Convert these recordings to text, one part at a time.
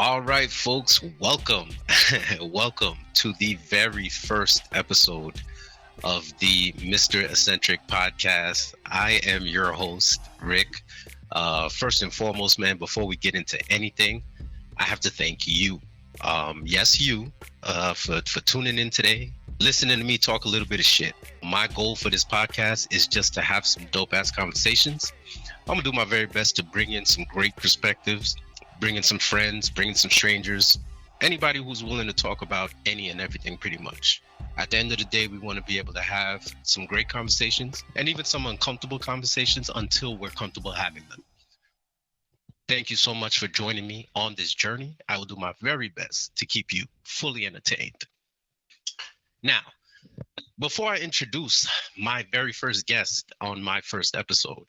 All right, folks, welcome. Welcome to the very first episode of the Mr. Eccentric podcast. I am your host, Rick. First and foremost, man, before we get into anything, I have to thank you. Yes, you, for tuning in today, listening to me talk a little bit of shit. My goal for this podcast is just to have some dope ass conversations. I'm gonna do my very best to bring in some great perspectives, bring in some friends, bring in some strangers, anybody who's willing to talk about any and everything pretty much. At the end of the day, we want to be able to have some great conversations and even some uncomfortable conversations until we're comfortable having them. Thank you so much for joining me on this journey. I will do my very best to keep you fully entertained. Now, before I introduce my very first guest on my first episode,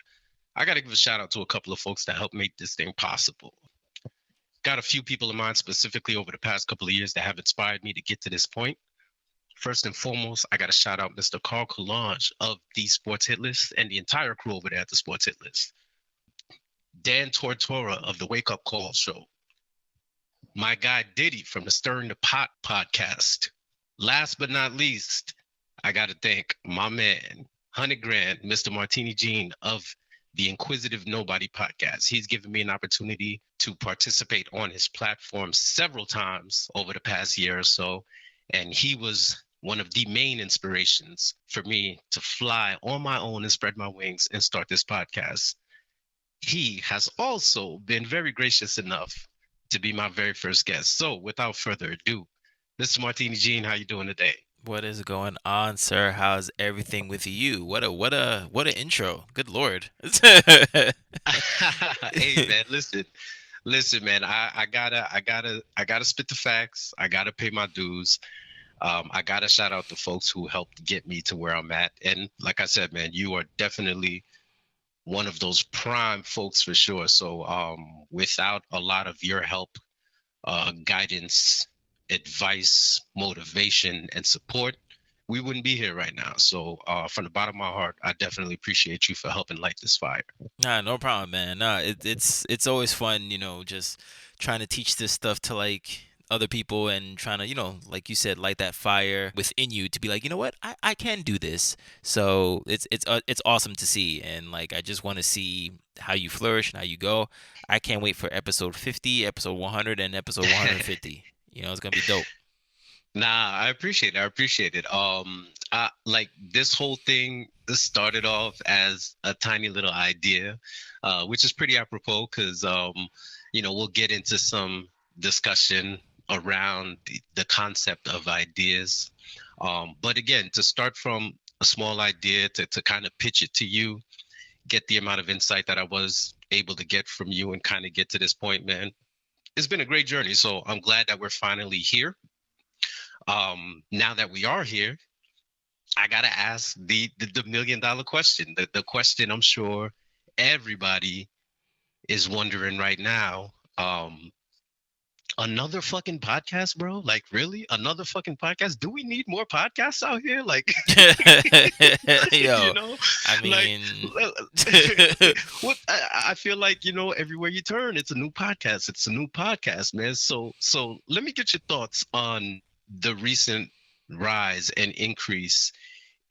I got to give a shout out to a couple of folks that helped make this thing possible. Got a few people in mind specifically over the past couple of years that have inspired me to get to this point. First and foremost, I got to shout out Mr. Carl Coulange of the Sports Hit List and the entire crew over there at the Sports Hit List. Dan Tortora of the Wake Up Call Show. My guy Diddy from the Stirring the Pot podcast. Last but not least, I got to thank my man, 100 Grand, Mr. Martini Jean of the Inquisitive Nobody podcast. He's given me an opportunity to participate on his platform several times over the past year or so. And he was one of the main inspirations for me to fly on my own and spread my wings and start this podcast. He has also been very gracious enough to be my very first guest. So without further ado, Mr. Martini Jean, how you doing today? What is going on, sir? How's everything with you? What a intro. Good Lord. Hey man, listen, man. I gotta spit the facts. I gotta pay my dues. I gotta shout out the folks who helped get me to where I'm at. And like I said, man, you are definitely one of those prime folks for sure. So without a lot of your help, guidance, advice, motivation, and support, we wouldn't be here right now. So from the bottom of my heart, I definitely appreciate you for helping light this fire. Nah, no problem, man. Nah, it's always fun, just trying to teach this stuff to like other people and trying to, like you said, light that fire within you to be like, you know what, I can do this. So it's awesome to see, and like I just want to see how you flourish and how you go. I can't wait for episode 50, episode 100, and episode 150. It's gonna be dope. Nah, I appreciate it. I appreciate it. Like this whole thing started off as a tiny little idea, which is pretty apropos because, we'll get into some discussion around the concept of ideas. But again, to start from a small idea to kind of pitch it to you, get the amount of insight that I was able to get from you and kind of get to this point, man, it's been a great journey. So I'm glad that we're finally here. Now that we are here, I gotta ask the $1 million question. The question I'm sure everybody is wondering right now. Another fucking podcast, bro? Like really? Another fucking podcast? Do we need more podcasts out here? Like Yo, you know, I like mean, what I feel like, everywhere you turn, it's a new podcast. It's a new podcast, man. So let me get your thoughts on the recent rise and increase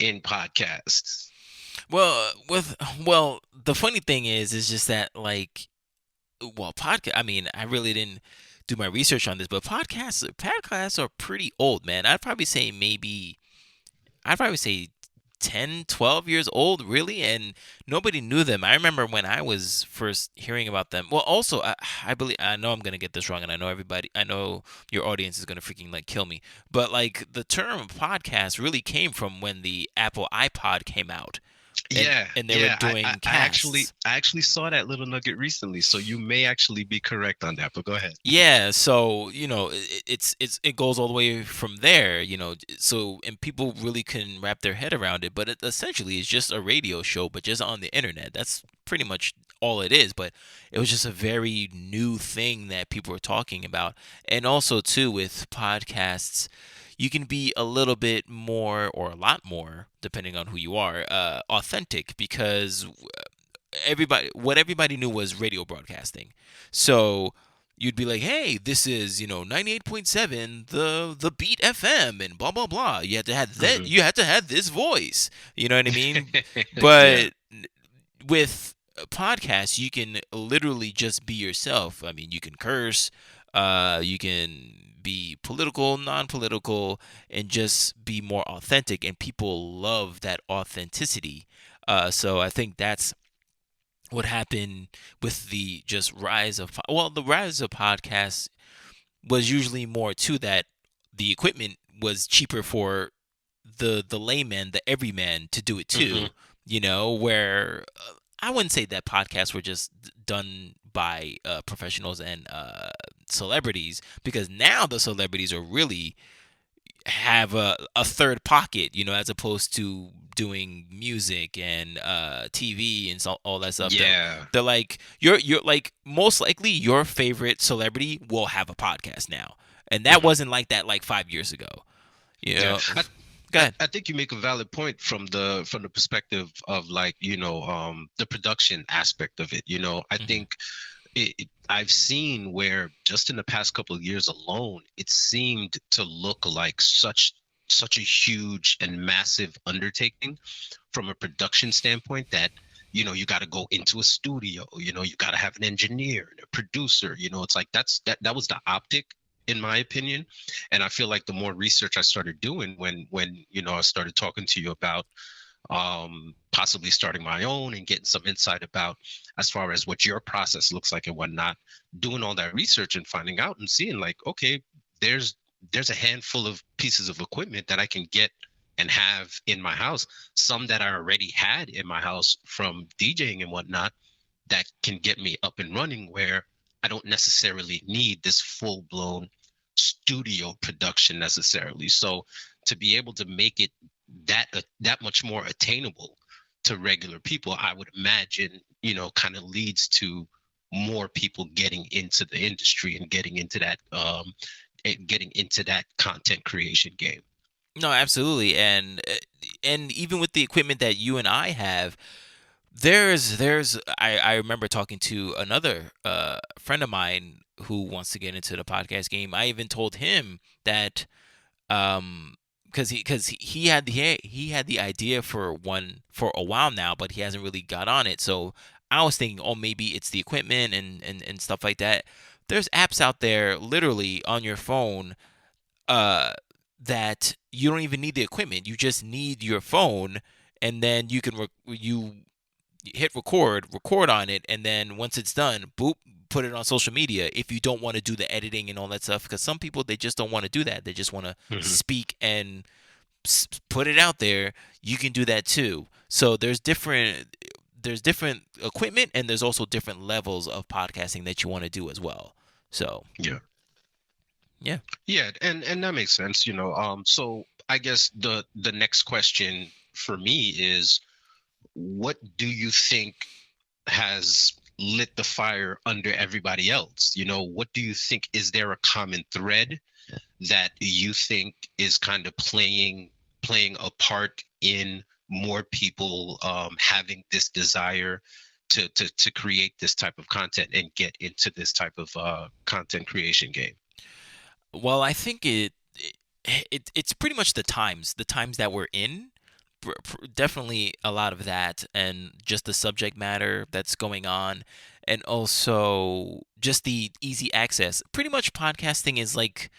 in podcasts. well, the funny thing is just that like, well, podcast. I mean, I really didn't do my research on this, but podcasts are pretty old, man. I'd probably say 10, 12 years old, really, and nobody knew them. I remember when I was first hearing about them. Well, also, I know I'm gonna get this wrong, and I know your audience is gonna freaking like kill me, but like the term podcast really came from when the Apple iPod came out, and Yeah, and they were yeah. doing casts. I actually saw that little nugget recently, so you may actually be correct on that. But go ahead. Yeah, so it goes all the way from there, so and people really couldn't wrap their head around it, but it essentially is just a radio show, but just on the internet. That's pretty much all it is, but it was just a very new thing that people were talking about. And also too with podcasts, you can be a little bit more or a lot more, depending on who you are, authentic because everybody knew was radio broadcasting. So you'd be like, "Hey, this is 98.7, the Beat FM, and blah blah blah." You had to have that. Hmm. You had to have this voice. You know what I mean? Yeah. But with podcasts, you can literally just be yourself. I mean, you can curse, you can be political, non-political, and just be more authentic. And people love that authenticity. So I think that's what happened with the just rise of the rise of podcasts was usually more to that the equipment was cheaper for the layman, the everyman to do it Hmm. too. Where I wouldn't say that podcasts were just done by professionals and celebrities, because now the celebrities are really have a third pocket, as opposed to doing music and TV and all that stuff. Yeah. They're like you're like most likely your favorite celebrity will have a podcast now, and that Hmm. wasn't like that like 5 years ago. You Yeah. know, I, Go I ahead. I think you make a valid point from the perspective of, like, the production aspect of it. I Hmm. think I've seen where just in the past couple of years alone, it seemed to look like such a huge and massive undertaking from a production standpoint that you got to go into a studio. You got to have an engineer and a producer. It's like that was the optic, in my opinion. And I feel like the more research I started doing, when I started talking to you about possibly starting my own and getting some insight about as far as what your process looks like and whatnot, doing all that research and finding out and seeing, like, okay, there's there's a handful of pieces of equipment that I can get and have in my house, some that I already had in my house from DJing and whatnot, that can get me up and running, where I don't necessarily need this full blown studio production necessarily. So to be able to make it that much more attainable to regular people, I would imagine, kind of leads to more people getting into the industry and getting into that content creation game. No, absolutely, and even with the equipment that you and I have, I remember talking to another friend of mine who wants to get into the podcast game. I even told him that because he had the idea for one for a while now, but he hasn't really got on it. So I was thinking, oh, maybe it's the equipment and stuff like that. There's apps out there literally on your phone uh that you don't even need the equipment. You just need your phone, and then you hit record on it, and then once it's done, boop, put it on social media. If you don't want to do the editing and all that stuff, because some people, they just don't want to do that. They just want to Hmm. speak and put it out there. You can do that too. So there's different equipment, and there's also different levels of podcasting that you want to do as well. So Yeah. yeah. Yeah, and that makes sense. So I guess the next question for me is, what do you think has lit the fire under everybody else? What do you think, is there a common thread that you think is kind of playing a part in more people having this desire to create this type of content and get into this type of content creation game? Well, I think it's pretty much the times that we're in. Definitely a lot of that, and just the subject matter that's going on, and also just the easy access. Pretty much podcasting is like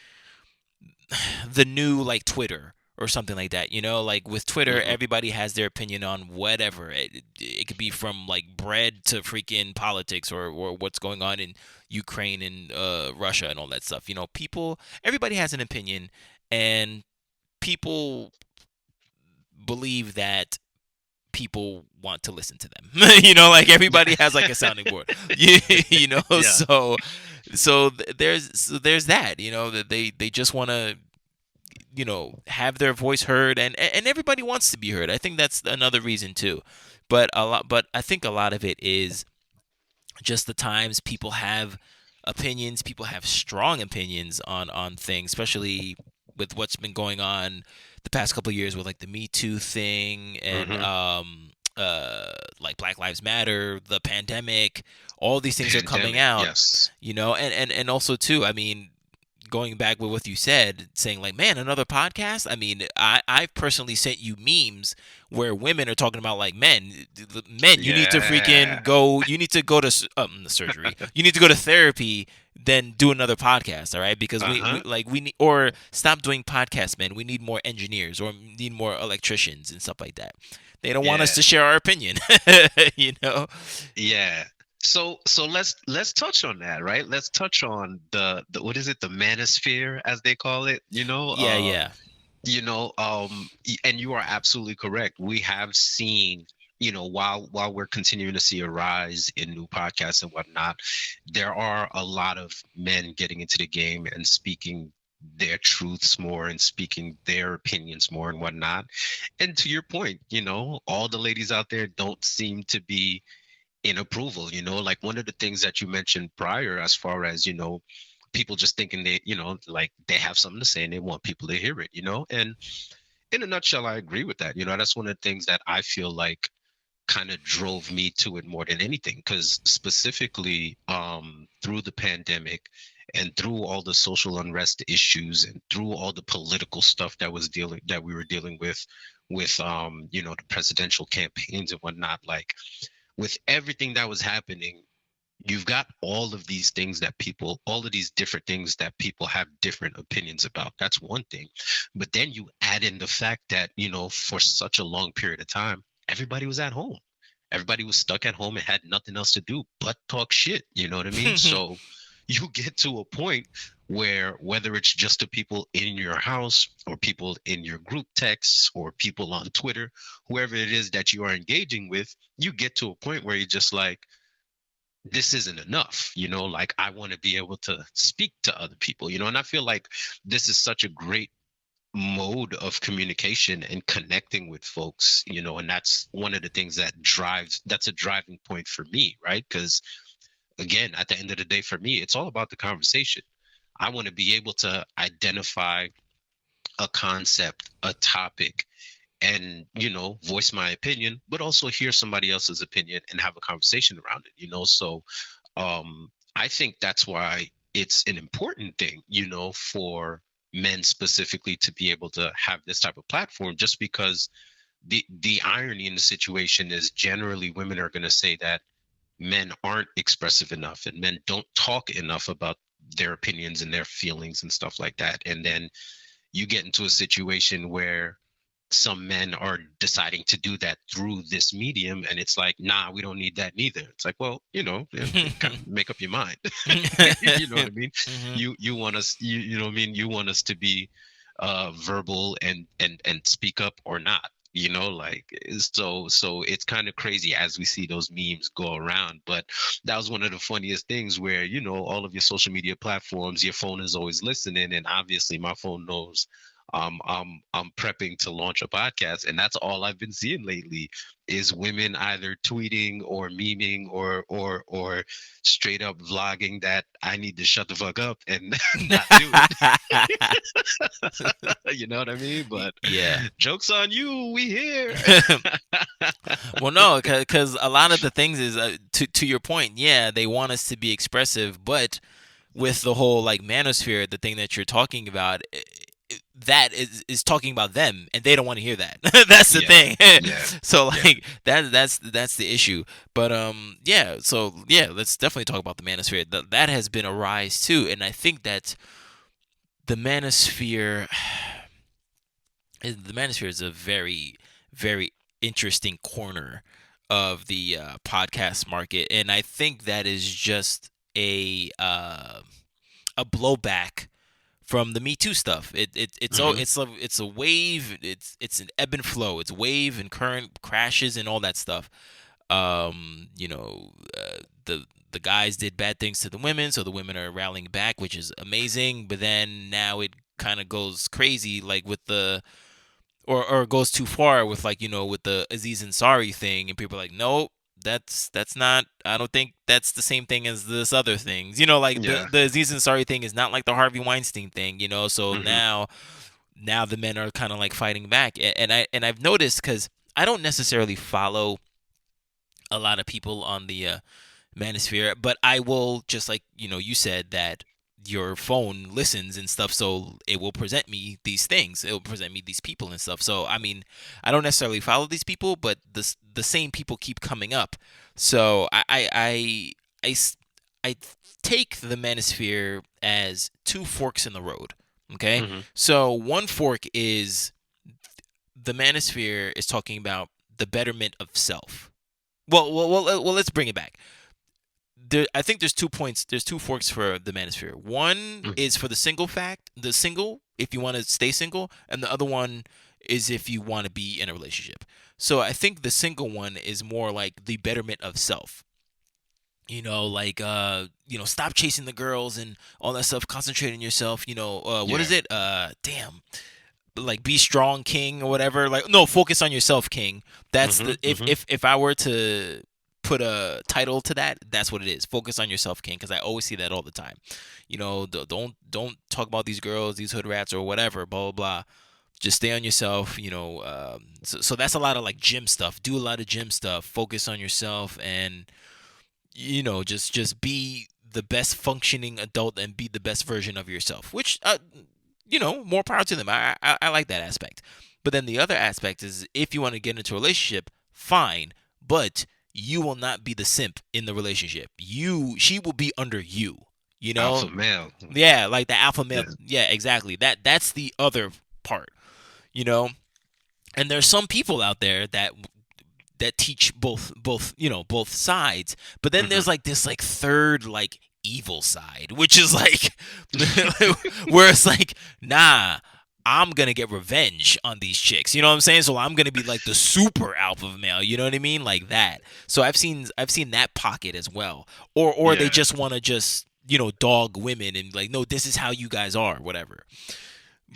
the new like Twitter or something like that. Like with Twitter, Hmm. everybody has their opinion on whatever. It could be from like bread to freaking politics, or what's going on in Ukraine and Russia and all that stuff. Everybody has an opinion, and people believe that people want to listen to them. Like Yeah. everybody has like a sounding board. you know, Yeah. so there's that. That they just want to have their voice heard, and everybody wants to be heard. I think that's another reason too. But I think a lot of it is just the times people have opinions. People have strong opinions on things, especially with what's been going on the past couple of years with like the Me Too thing, and Hmm. like Black Lives Matter, the pandemic, all these things are coming Pandemic, out, yes. and also too, I mean, going back with what you said, saying like, man, another podcast. I mean, I've personally sent you memes where women are talking about like, men, you need to freaking Yeah. go, you need to go to the surgery, you need to go to therapy, then do another podcast, all right? Because we Uh-huh. like we need, or stop doing podcasts, man. We need more engineers or need more electricians and stuff like that. They don't want us Yeah. to share our opinion, you know? Yeah. So let's touch on that, right? Let's touch on the what is it, the manosphere as they call it, Yeah, yeah. and you are absolutely correct. We have seen, while we're continuing to see a rise in new podcasts and whatnot, there are a lot of men getting into the game and speaking their truths more and speaking their opinions more and whatnot. And to your point, all the ladies out there don't seem to be in approval. Like one of the things that you mentioned prior, as far as, people just thinking they, like they have something to say and they want people to hear it, and in a nutshell, I agree with that. That's one of the things that I feel like kind of drove me to it more than anything, because specifically through the pandemic and through all the social unrest issues and through all the political stuff that we were dealing with the presidential campaigns and whatnot, like with everything that was happening, you've got all of these different things that people have different opinions about. That's one thing. But then you add in the fact that, for such a long period of time, everybody was at home. Everybody was stuck at home and had nothing else to do but talk shit. You know what I mean? So you get to a point where, whether it's just the people in your house or people in your group texts or people on Twitter, whoever it is that you are engaging with, you get to a point where you're just like, this isn't enough, like I want to be able to speak to other people, and I feel like this is such a great mode of communication and connecting with folks, and that's one of the things that's a driving point for me, right? Because again, at the end of the day, for me, it's all about the conversation. I want to be able to identify a concept, a topic, and voice my opinion, but also hear somebody else's opinion and have a conversation around it, so I think that's why it's an important thing, for men specifically to be able to have this type of platform, just because the irony in the situation is, generally women are going to say that men aren't expressive enough and men don't talk enough about their opinions and their feelings and stuff like that. And then you get into a situation where some men are deciding to do that through this medium, and it's like, nah, we don't need that neither. It's like, well, kind of make up your mind. You know what I mean? Mhm. You want us, you know what I mean, you want us to be verbal and speak up or not, like, so it's kind of crazy as we see those memes go around. But that was one of the funniest things, where all of your social media platforms, your phone is always listening, and obviously my phone knows I'm prepping to launch a podcast, and that's all I've been seeing lately is women either tweeting or memeing or straight up vlogging that I need to shut the fuck up and not do it. You know what I mean? But Yeah. joke's on you, we here. Well, no, because a lot of the things is, to your point. Yeah, they want us to be expressive, but with the whole like manosphere, the thing that you're talking about, that is talking about them, and they don't want to hear that. That's the Yeah, thing. yeah, So yeah. like that's the issue. But yeah. So yeah, let's definitely talk about the manosphere. That has been a rise too, and I think that the manosphere the manosphere is a very, very interesting corner of the podcast market, and I think that is just a blowback from the Me Too stuff. Hmm. It's a wave. It's an ebb and flow. It's wave and current crashes and all that stuff. The guys did bad things to the women, so the women are rallying back, which is amazing. But then now it kind of goes crazy, like with the or goes too far with, like, with the Aziz Ansari thing, and people are like, nope, that's not. I don't think that's the same thing as this other things. Like Yeah. the Aziz Ansari thing is not like the Harvey Weinstein thing. So Hmm. now the men are kind of like fighting back, and I've noticed, because I don't necessarily follow a lot of people on the manosphere, but I will, just like you said that your phone listens and stuff, so it will present me these things. It will present me these people and stuff. So I mean, I don't necessarily follow these people, but the same people keep coming up. So I s- I take the manosphere as two forks in the road. Okay, Hmm. so one fork is the manosphere is talking about the betterment of self. Well, let's bring it back. I think there's 2 points. There's two forks for the manosphere. One Hmm. is for the single, if you want to stay single, and the other one is if you want to be in a relationship. So I think the single one is more like the betterment of self. Like stop chasing the girls and all that stuff. Concentrate on yourself. What is Yeah. it? Damn, like be strong king or whatever, like no, focus on yourself king. That's Hmm. the if I were to put a title to that, that's what it is, focus on yourself king, because I always see that all the time. Don't talk about these girls, these hood rats or whatever, blah blah blah. Just stay on yourself. So that's a lot of like gym stuff. Do a lot of gym stuff, focus on yourself, and just be the best functioning adult and be the best version of yourself, which more power to them. I like that aspect. But then the other aspect is, if you want to get into a relationship, fine, but you will not be the simp in the relationship. She will be under you. You know, Alpha male. yeah, like the alpha male. Yeah. Yeah, exactly. That's the other part. You know, and there's some people out there that teach both sides, but then Hmm. there's like this like third like evil side, which is like where it's like, nah, I'm gonna get revenge on these chicks, you know what I'm saying? So I'm gonna be like the super alpha male, you know what I mean, like that. So I've seen that pocket as well. Or they Yeah. just want to just dog women and like, no, this is how you guys are, whatever.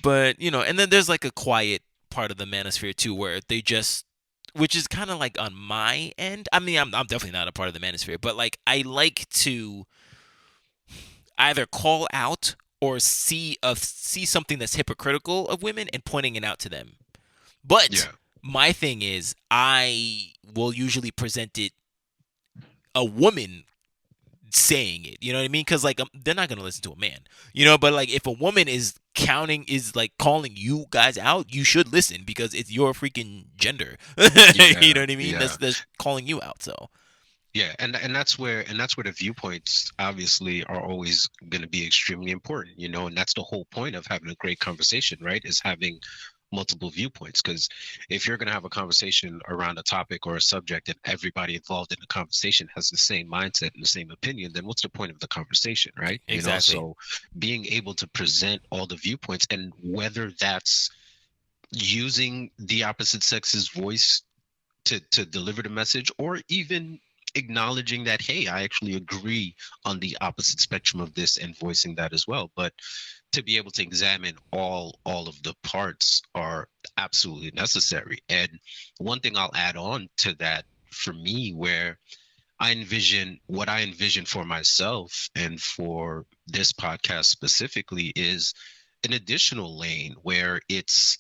But and then there's like a quiet part of the manosphere too, where they just, which is kind of like on my end. I mean, I'm definitely not a part of the manosphere, but like I like to either call out or see something that's hypocritical of women and pointing it out to them. But Yeah. my thing is, I will usually present it a woman saying it. You know what I mean? Because like they're not gonna listen to a man. But like if a woman is like calling you guys out, you should listen because it's your freaking gender. You Yeah. know what I mean? Yeah. That's calling you out. So Yeah, and that's where the viewpoints obviously are always going to be extremely important, and that's the whole point of having a great conversation, right? Is having multiple viewpoints. Because if you're going to have a conversation around a topic or a subject and everybody involved in the conversation has the same mindset and the same opinion, then what's the point of the conversation, right? exactly, So being able to present all the viewpoints, and whether that's using the opposite sex's voice to deliver the message, or even acknowledging that, hey, I actually agree on the opposite spectrum of this, and voicing that as well. But to be able to examine all of the parts are absolutely necessary. And one thing I'll add on to that, for me, where I envision for myself and for this podcast specifically, is an additional lane where it's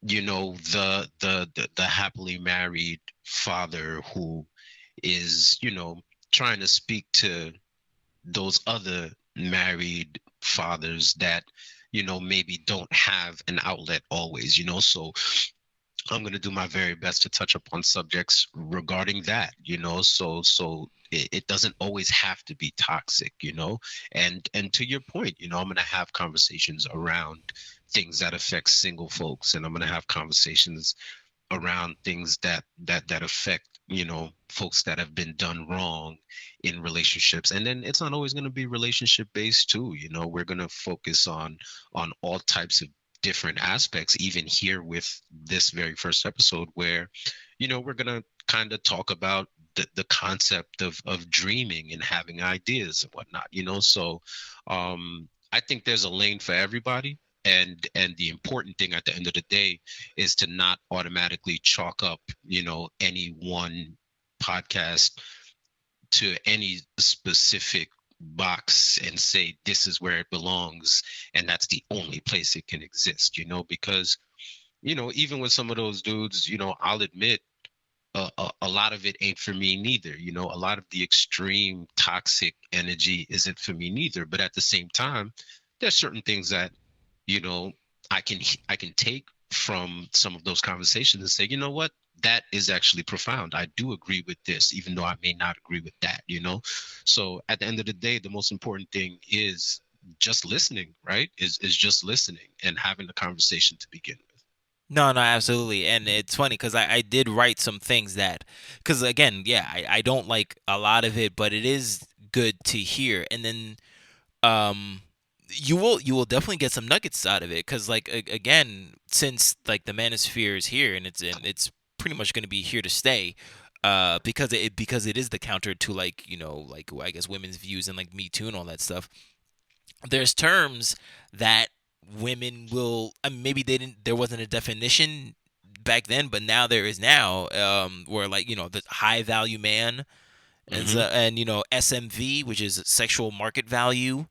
the happily married father who is trying to speak to those other married fathers that maybe don't have an outlet always. So I'm going to do my very best to touch upon subjects regarding that, so it doesn't always have to be toxic, and to your point, I'm going to have conversations around things that affect single folks, and I'm going to have conversations around things that affect folks that have been done wrong in relationships. And then it's not always going to be relationship based too. We're going to focus on all types of different aspects, even here with this very first episode, where we're going to kind of talk about the concept of dreaming and having ideas and whatnot. So I think there's a lane for everybody. And the important thing at the end of the day is to not automatically chalk up any one podcast to any specific box and say this is where it belongs, and that's the only place it can exist, because even with some of those dudes, I'll admit, a lot of it ain't for me neither. You know, a lot of the extreme toxic energy isn't for me neither. But at the same time, there's certain things that, you know, I can take from some of those conversations and say, you know what, that is actually profound. I do agree with this, even though I may not agree with that, you know. So at the end of the day, the most important thing is just listening, right? Is just listening and having the conversation to begin with. No, no, absolutely. And it's funny because I did write some things that, because again, yeah, I don't like a lot of it, but it is good to hear. And then um you will definitely get some nuggets out of it because like again, since like the manosphere is here and it's pretty much going to be here to stay, because it is the counter to like like I guess women's views and like Me Too and all that stuff. There's terms that women will, I mean, maybe they didn't, there wasn't a definition back then, but now there is now, where like the high value man, and Hmm. SMV, which is sexual market value,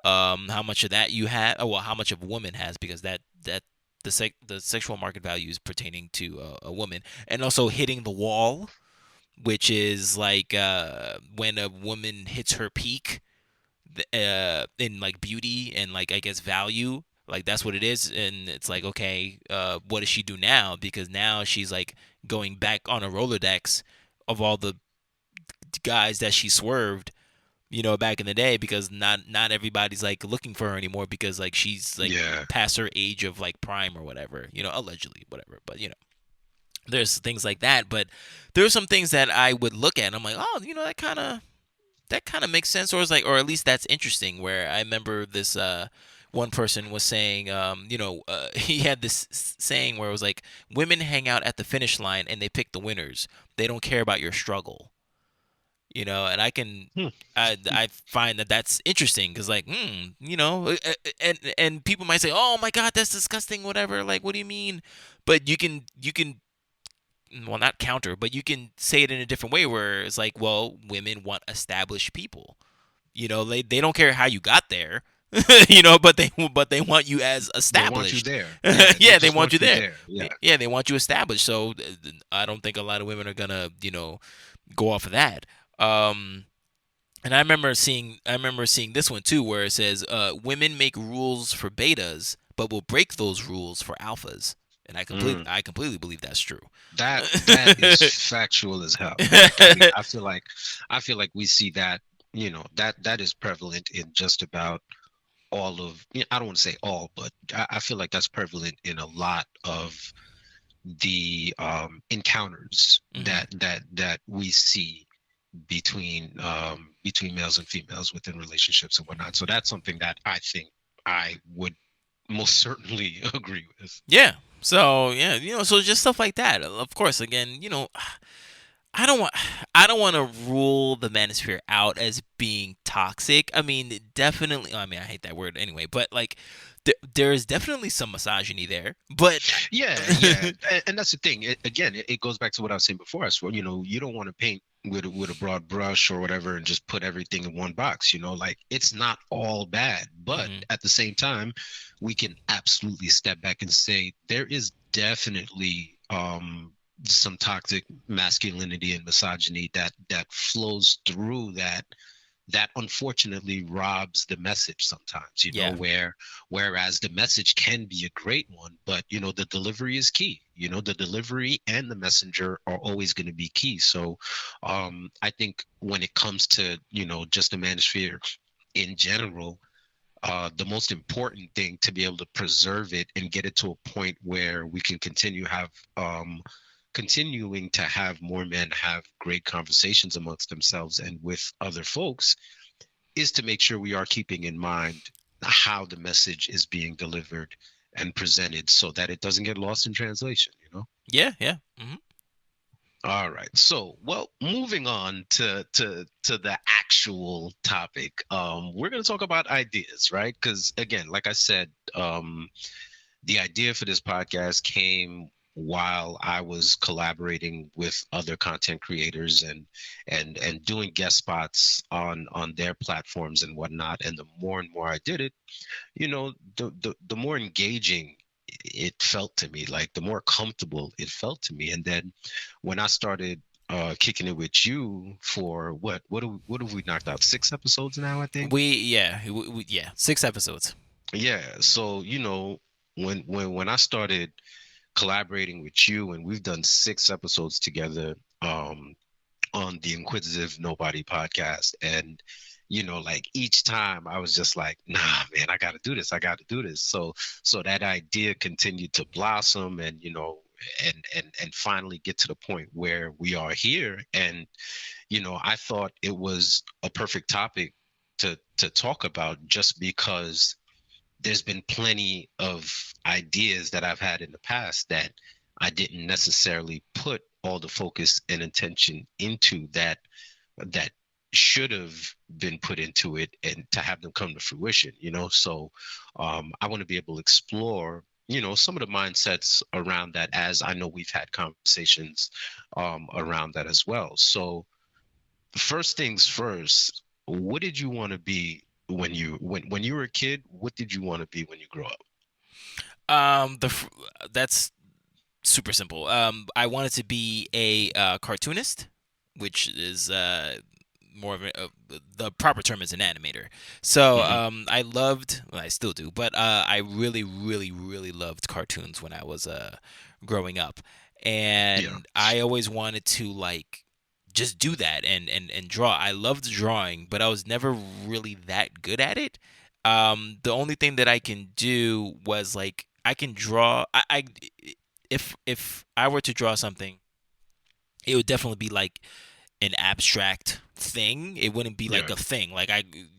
how much of that you have, oh, well, how much of a woman has, because that the sexual market value is pertaining to a woman. And also hitting the wall, which is like when a woman hits her peak, in like beauty and like I guess value. Like that's what it is, and it's like, okay, what does she do now? Because now she's like going back on a rolodex of all the guys that she swerved, back in the day, because not everybody's like looking for her anymore, because like she's like Yeah. past her age of like prime or whatever, allegedly, whatever. But there's things like that. But there's some things that I would look at and I'm like, oh, that kind of makes sense, or is like, or at least that's interesting. Where I remember this one person was saying, he had this saying where it was like, women hang out at the finish line and they pick the winners. They don't care about your struggle. And Hmm. I find that that's interesting because like, and people might say, oh my god, that's disgusting, whatever. Like, what do you mean? But you can, well, not counter, but you can say it in a different way where it's like, well, women want established people. They don't care how you got there, but they want you as They want you established. there. Yeah, they Yeah, they just want you want you there. there. Yeah. Yeah, they want you established. So I don't think a lot of women are gonna, go off of that. Um, and I remember seeing this one too, where it says, women make rules for betas, but will break those rules for alphas. And I completely, Mm. I completely believe that's true. That is factual as hell. Like, I mean, I feel like we see that, you know, that is prevalent in just about all of, I don't want to say all, but I feel like that's prevalent in a lot of the encounters Hmm. that we see between males and females within relationships and whatnot. So that's something that I think I would most certainly agree with. Yeah. So yeah, so just stuff like that. Of course, again, I don't want I don't want to rule the manosphere out as being toxic. I mean, definitely. I mean, I hate that word anyway, but like, there is definitely some misogyny there. But Yeah, and that's the thing. Again, it goes back to what I was saying before. I swear, you don't want to paint with a broad brush or whatever and just put everything in one box. Like it's not all bad, but Mhm. at the same time, we can absolutely step back and say there is definitely some toxic masculinity and misogyny that flows through that unfortunately robs the message sometimes, Yeah. whereas the message can be a great one, but the delivery is key. The delivery and the messenger are always going to be key. So I think when it comes to just the manosphere in general, the most important thing to be able to preserve it and get it to a point where we can continuing to have more men have great conversations amongst themselves and with other folks is to make sure we are keeping in mind how the message is being delivered and presented so that it doesn't get lost in translation. Yeah. Yeah. Hmm. All right. So, well, moving on to the actual topic. We're going to talk about ideas, right? Because again, like I said, the idea for this podcast came while I was collaborating with other content creators and doing guest spots on their platforms and whatnot. And the more and more I did it, the more engaging it felt to me, like the more comfortable it felt to me. And then when I started kicking it with you for what have we knocked out, 6 episodes now, I think. Yeah, 6 episodes. Yeah, so when I started collaborating with you, and we've done 6 episodes together, on the Inquisitive Nobody podcast. And, like each time I was just like, nah, man, I got to do this. I got to do this. So that idea continued to blossom, and, and finally get to the point where we are here. And, I thought it was a perfect topic to talk about, just because there's been plenty of ideas that I've had in the past that I didn't necessarily put all the focus and intention into, that should have been put into it, and to have them come to fruition. So I want to be able to explore, some of the mindsets around that, as I know we've had conversations around that as well. So first things first, what did you want to be when you were a kid? What did you want to be when you grow up? That's super simple. I wanted to be a cartoonist, which is more of the proper term is an animator. So Hmm. I loved, well, I still do, but I really, really, really loved cartoons when I was growing up, Yeah. and I always wanted to like just do that and draw. I loved drawing, but I was never really that good at it. The only thing that I can do was like I can draw. If I were to draw something, it would definitely be like an abstract thing. It wouldn't be like Yeah. a thing. Like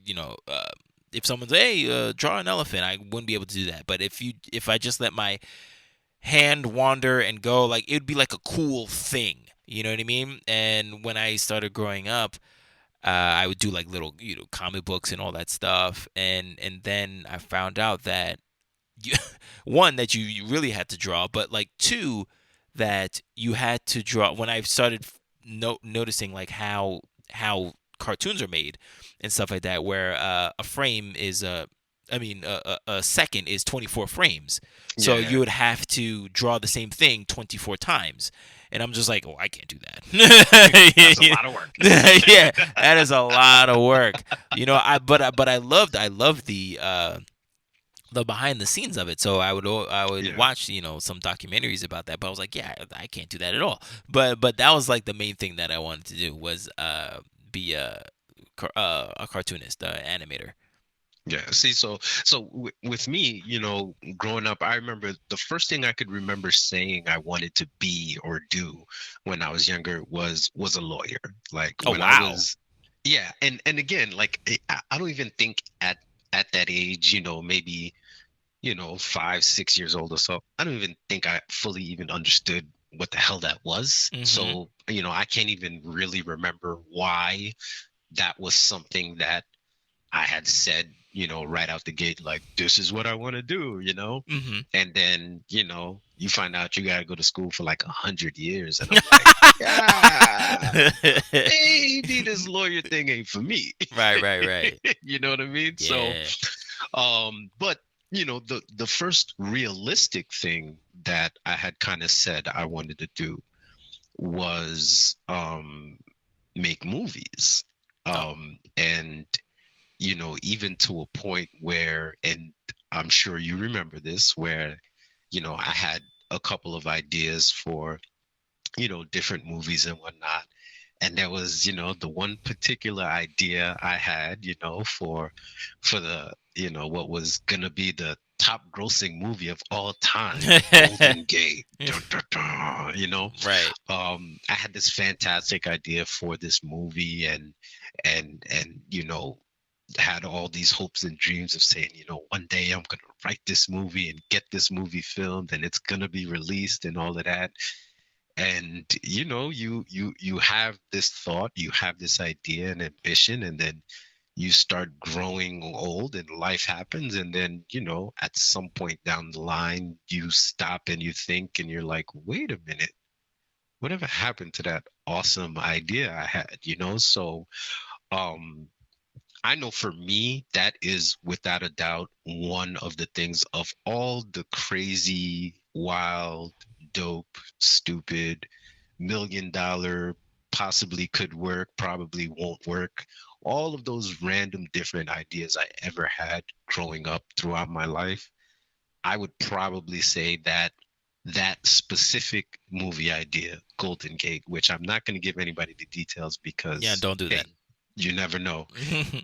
you know, if someone's hey, draw an elephant, I wouldn't be able to do that. But if I just let my hand wander and go, like it would be like a cool thing. You know what I mean? And when I started growing up, I would do like little, comic books and all that stuff. And then I found out that you, one that you really had to draw, but like two that you had to draw. When I started noticing like how cartoons are made and stuff like that, where a frame is a second is 24 frames, so Yeah. you would have to draw the same thing 24 times. And I'm just like, oh, I can't do that. That's a lot of work. Yeah, that is a lot of work. But I loved the behind the scenes of it. So I would Yeah. watch some documentaries about that. But I was like, yeah, I can't do that at all. But that was like the main thing that I wanted to do was be a cartoonist, animator. Yeah. See, so with me, growing up, I remember the first thing I could remember saying I wanted to be or do when I was younger was a lawyer. Like Oh when I wow. was, yeah, and again, like I don't even think at that age, maybe 5, 6 years old or so, I don't even think I fully even understood what the hell that was. Mhm. So I can't even really remember why that was something that I had said, right out the gate, like, this is what I want to do, Mhm. and then, you find out you got to go to school for like 100 years. And I'm like, yeah, maybe this lawyer thing ain't for me. Right, right, right. You know what I mean? So, Yeah. but, the first realistic thing that I had kind of said I wanted to do was make movies. Oh. And even to a point where, and I'm sure you remember this, where, I had a couple of ideas for, different movies and whatnot. And there was, the one particular idea I had, for the, what was gonna be the top grossing movie of all time, Golden Gate. Dun, dun, dun, Right. I had this fantastic idea for this movie, and had all these hopes and dreams of saying, one day I'm going to write this movie and get this movie filmed, and it's going to be released and all of that. And you have this thought, you have this idea and ambition, and then you start growing old and life happens, and then at some point down the line you stop and you think and you're like, wait a minute, whatever happened to that awesome idea I had? So um I know for me, that is without a doubt one of the things of all the crazy, wild, dope, stupid, $1 million, possibly could work, probably won't work. All of those random different ideas I ever had growing up throughout my life, I would probably say that that specific movie idea, Golden Gate, which I'm not going to give anybody the details Yeah, because, don't do that. hey, you never know.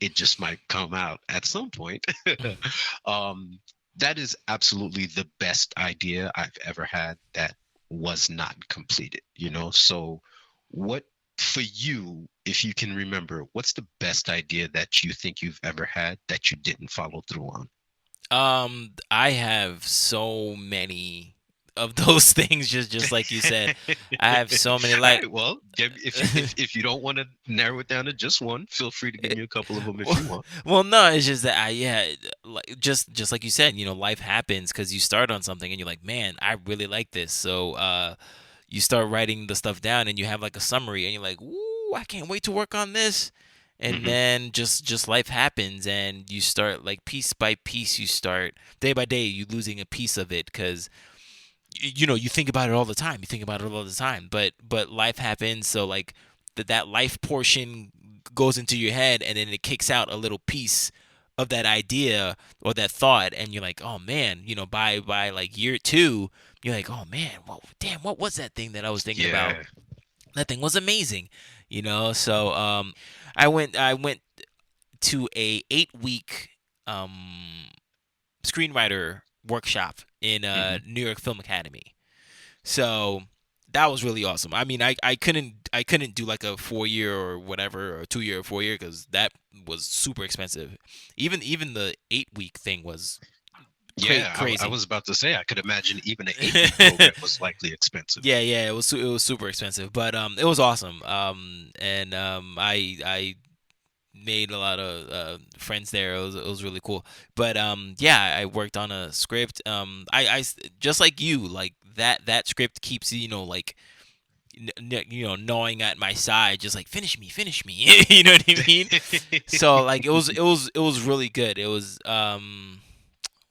It just might come out at some point. um, that is absolutely the best idea I've ever had that was not completed, you know? So, what for you, if you can remember, what's the best idea that you think you've ever had that you didn't follow through on? I have so many of those things, just like you said. I have so many, All like, right, well, if you don't want to narrow it down to just one, feel free to give me a couple of them if you want. well, no, it's just that yeah, like just like you said, life happens because you start on something and you're like, man, I really like this. So you start writing the stuff down and you have like a summary and you're like, ooh, I can't wait to work on this. And Hmm. then just life happens and you start like piece by piece. You start day by day. You losing a piece of it because you think about it all the time. You think about it all the time. But life happens. So like that life portion goes into your head and then it kicks out a little piece of that idea or that thought and you're like, oh man, by like year two, you're like, oh man, well, damn, what was that thing that I was thinking about? Yeah. That thing was amazing. So I went to a 8 week um screenwriter workshop in Hmm. New York Film Academy. So that was really awesome. I mean, I couldn't do like a 4 year or whatever or 2 year or 4 year because that was super expensive. Even the 8 week thing was Yeah, I crazy. was about to say I could imagine even an 8 week program was likely expensive. Yeah, it was super expensive, but it was awesome. And I made a lot of friends there. It was really cool. But yeah, I worked on a script. Just like you, like that script keeps like gnawing at my side, just like finish me. You know what I mean? So like it was really good. It was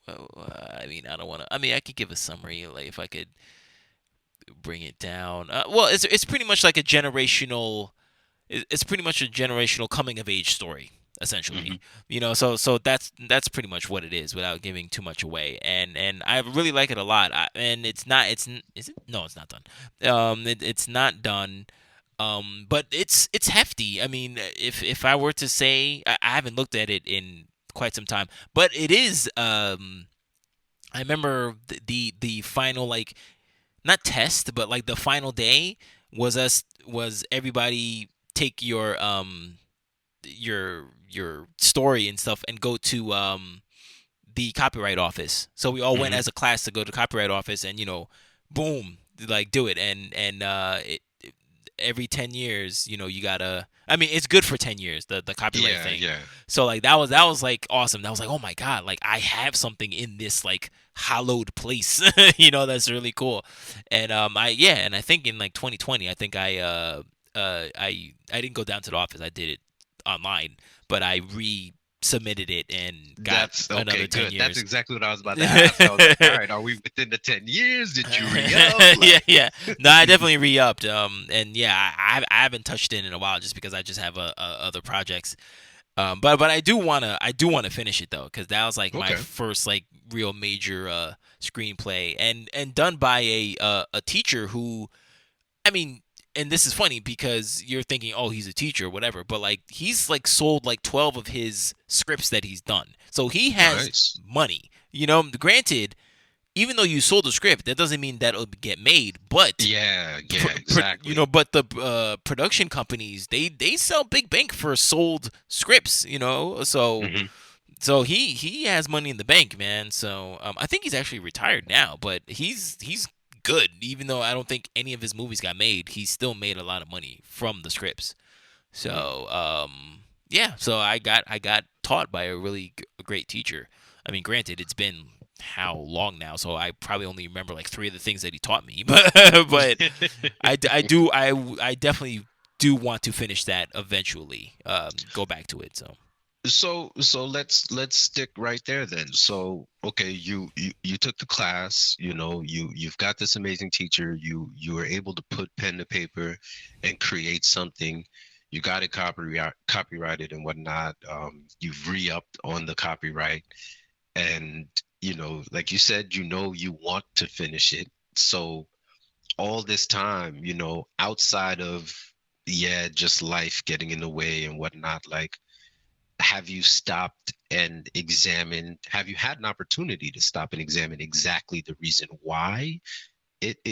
I mean, I don't want to. I mean, I could give a summary, like if I could bring it down. Well, it's pretty much like a generational. It's pretty much a generational coming of age story, essentially. Hmm. So that's pretty much what it is, without giving too much away. And I really like it a lot. And it's not. Is it? No, it's not done. It's not done. But it's hefty. I mean, if I were to say, I haven't looked at it in quite some time, but it is. I remember the final, like, not test, but like the final day was everybody take your story and stuff and go to the copyright office. So we all went Hmm. as a class to go to the copyright office and boom, like do it. And every 10 years, you gotta. I mean, it's good for 10 years, the copyright Yeah, thing. yeah. So like that was like awesome. That was like, oh my god, like I have something in this like hallowed place. That's really cool. And I think in like 2020, I think I didn't go down to the office. I did it online, but I resubmitted it and got That's another okay, 10 good. That's years. exactly what I was about to ask. I was like, all right, are we within the 10 years? Did you re-up? Yeah, Like, yeah. No, I definitely re-upped. And yeah, I haven't touched it in a while just because I just have other projects. But I do wanna finish it though, because that was like my okay. first like real major screenplay, and done by a teacher who, I mean, and this is funny because you're thinking, oh, he's a teacher or whatever, but like he's like sold like 12 of his scripts that he's done, so he has Nice. money. Granted, even though you sold the script, that doesn't mean that it'll get made. But Yeah, yeah, exactly. but the production companies, they sell big bank for sold scripts. So Hmm. he has money in the bank, man. So I think he's actually retired now, but he's good. Even though I don't think any of his movies got made, he still made a lot of money from the scripts. So yeah, so I got taught by a really great teacher. I mean, granted, it's been how long now, so I probably only remember like three of the things that he taught me. But I definitely do want to finish that eventually. Go back to it. So So let's stick right there then. So okay, you took the class, you've got this amazing teacher, you were able to put pen to paper and create something. You got it copyrighted and whatnot. You've re-upped on the copyright, and like you said, you want to finish it. So all this time, outside of, yeah, just life getting in the way and whatnot, like, have you stopped and examined, have you had an opportunity to stop and examine exactly the reason why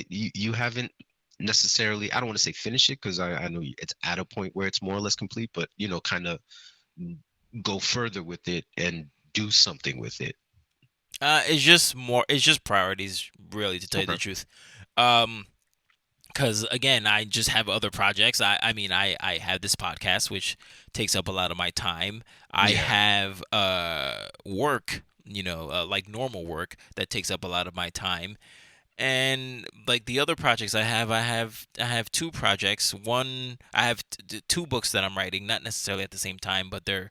you haven't necessarily, I don't want to say finish it because I know it's at a point where it's more or less complete, but kind of go further with it and do something with it. It's just more. It's just priorities, really, to tell you the Okay. truth. Because again, I just have other projects. I mean, I have this podcast which takes up a lot of my time. I Yeah. have work, like normal work that takes up a lot of my time. And like the other projects I have two projects. One, I have two books that I'm writing, not necessarily at the same time, but they're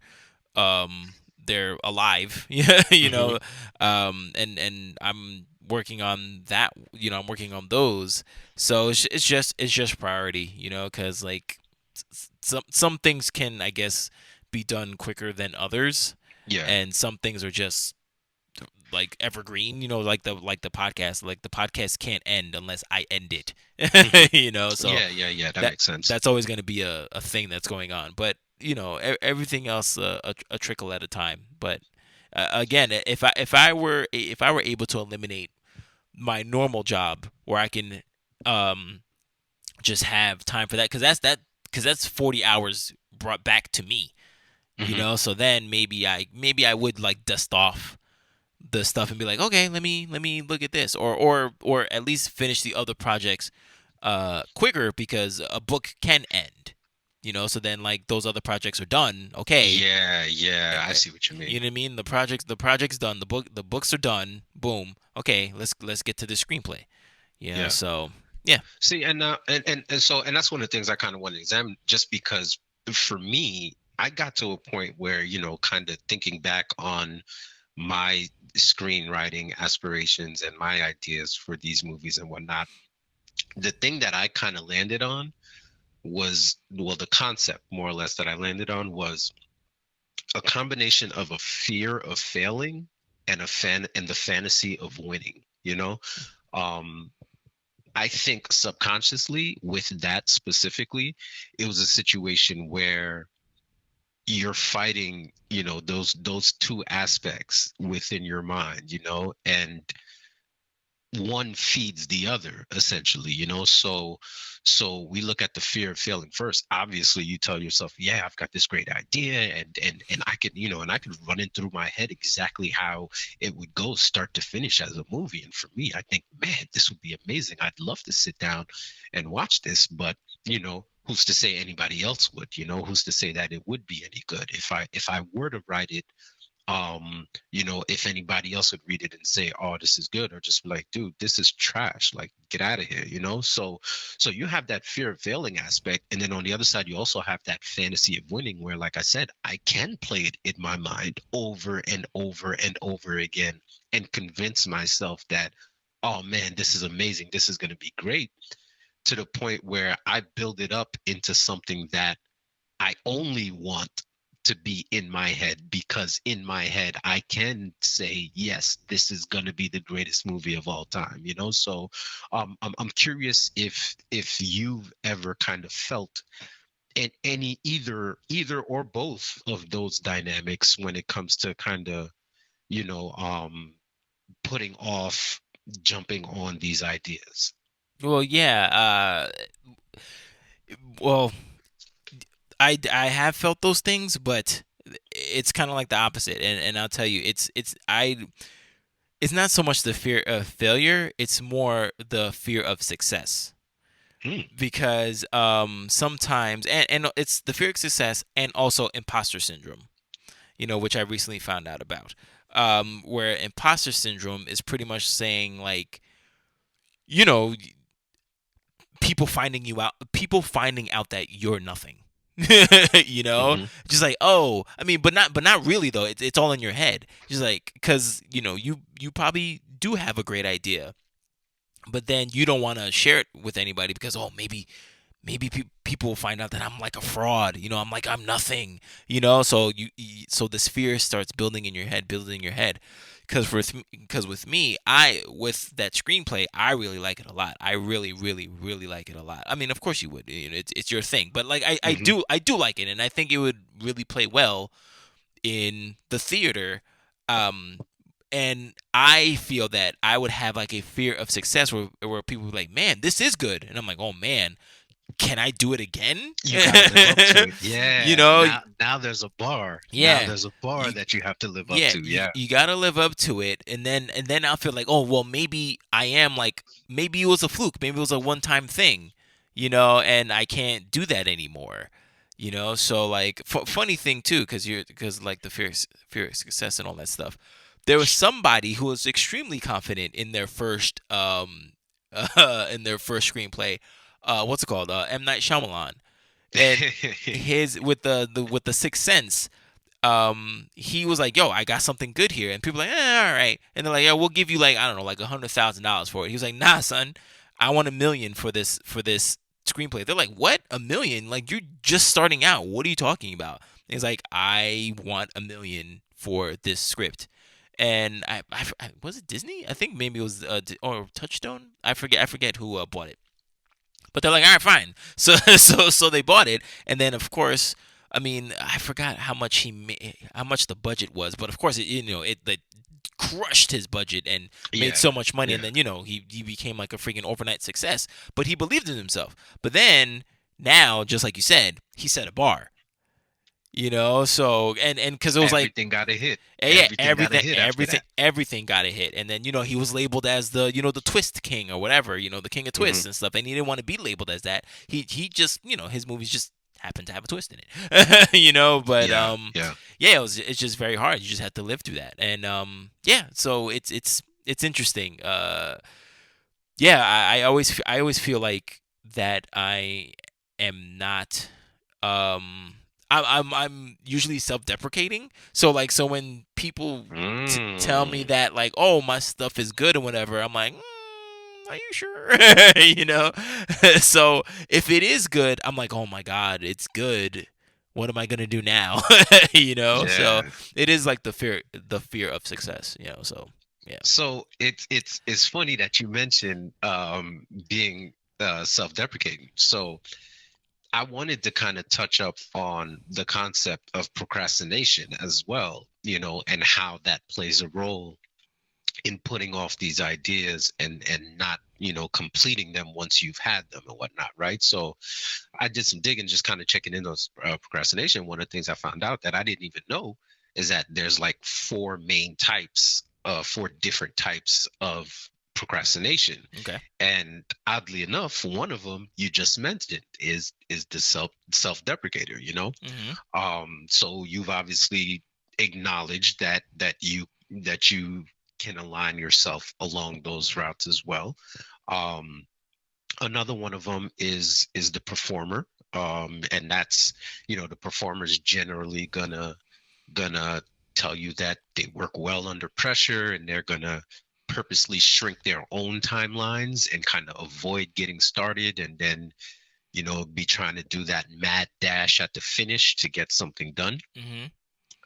alive. Yeah, Hmm. and I'm working on that. I'm working on those. So it's just priority, because like some things can, I guess, be done quicker than others, Yeah. and some things are just like evergreen, like the podcast can't end unless I end it. Hmm. So Yeah, that that makes sense. that's always going to be a thing that's going on, but everything else, a trickle at a time. But again, if I were able to eliminate my normal job where I can um just have time for that, because that's 40 hours brought back to me, Hmm. so then maybe I would like dust off the stuff and be like, okay, let me look at this, or at least finish the other projects quicker, because a book can end. So then like those other projects are done. Okay, Yeah, I eh, see what you you mean. know what I mean. The project's done. The books are done. Boom. Okay, let's get to the screenplay. Yeah. So yeah. See, and that's one of the things I kind of want to examine, just because for me, I got to a point where, kind of thinking back on my screenwriting aspirations and my ideas for these movies and whatnot. The thing that I kind of landed on was, well, the concept more or less that I landed on was a combination of a fear of failing and the fantasy of winning, Um, I think subconsciously with that specifically, it was a situation where you're fighting, those two aspects within your mind, and one feeds the other essentially, so we look at the fear of failing first. Obviously you tell yourself, yeah, I've got this great idea, and I could, and I could run it through my head exactly how it would go start to finish as a movie. And for me, I think, man, this would be amazing. I'd love to sit down and watch this. But who's to say anybody else would? Who's to say that it would be any good if I were to write it? If anybody else would read it and say, oh, this is good, or just be like, dude, this is trash, like, get out of here, so you have that fear of failing aspect, and then on the other side you also have that fantasy of winning, where, like I said, I can play it in my mind over and over and over again and convince myself that, oh man, this is amazing, this is going to be great, to the point where I build it up into something that I only want to be in my head, because in my head I can say, yes, this is going to be the greatest movie of all time, so I'm curious if you've ever kind of felt in any, either or both of those dynamics when it comes to kind of, you know um putting off jumping on these ideas. Well, yeah. Well, I have felt those things, but it's kind of like the opposite, and I'll tell you, it's not so much the fear of failure, it's more the fear of success. Hmm. Because sometimes, and it's the fear of success and also imposter syndrome, which I recently found out about. Where imposter syndrome is pretty much saying like, you know, people finding out that you're nothing. You know, Hmm. just like, oh, I mean, but not really though. It's all in your head. Just like, because you probably do have a great idea, but then you don't want to share it with anybody because, oh, maybe people will find out that I'm like a fraud. I'm nothing. So so this fear starts building in your head. Because with me, I with that screenplay, I really like it a lot. I really, really, really like it a lot. I mean, of course you would. It's your thing, but like Hmm. I do like it, and I think it would really play well in the theater. Um, and I feel that I would have like a fear of success where people are like, man, this is good, and I'm like, oh man, can I do it again? You got to live up to it. you Yeah. know, Now there's a bar. Now yeah, there's a bar you that you have to live up yeah, to. you Yeah. you gotta live up to it, and then I'll feel like, oh well, maybe I am like, maybe it was a fluke, maybe it was a one time thing, and I can't do that anymore. So like, funny thing too, because like the fear of success and all that stuff. There was somebody who was extremely confident in their first screenplay. What's it called? M Night Shyamalan, and his with the Sixth Sense. He was like, yo, I got something good here, and people were like, all right, and they're like, yeah, we'll give you like, I don't know, like $100,000 for it. He was like, nah, son, I want 1 million for this screenplay. They're like, what, 1 million? Like, you're just starting out. What are you talking about? And he's like, I want 1 million for this script. And was it Disney? I think maybe it was or Touchstone. I forget who bought it. But they're like, all right, fine. So so they bought it, and then of course, I mean, I forgot how much the budget was, but of course, it crushed his budget and made Yeah. so much money, and Yeah. then he became like a freaking overnight success. But he believed in himself. But then now, just like you said, he set a bar. So and because it was like, Everything got a hit. yeah, Everything got a hit after that. everything got a hit, and then he was labeled as the twist king or whatever, the king of Hmm. twists and stuff, and he didn't want to be labeled as that. He just his movies just happened to have a twist in it, but Yeah. Yeah. yeah, it's just very hard. You just have to live through that, and yeah, so it's interesting. Yeah, I always feel like that I am not I'm usually self-deprecating. So when people tell me Mm. that, like, oh, my stuff is good or whatever, I'm like, are you sure? So if it is good, I'm like, oh my god, it's good. What am I gonna do now? So Yeah. it is like the fear of success. So yeah. So it's funny that you mentioned being self-deprecating. So I wanted to kind of touch up on the concept of procrastination as well, and how that plays a role in putting off these ideas and not, completing them once you've had them and whatnot, right? So I did some digging, just kind of checking in on procrastination. One of the things I found out that I didn't even know is that there's like four different types of procrastination. Okay. And oddly enough, one of them you just mentioned is the self-deprecator, Mhm. So you've obviously acknowledged that you can align yourself along those routes as well. um Another one of them is the performer, and that's, the performer's generally gonna tell you that they work well under pressure, and they're gonna purposely shrink their own timelines and kind of avoid getting started, and then, be trying to do that mad dash at the finish to get something done. Mhm.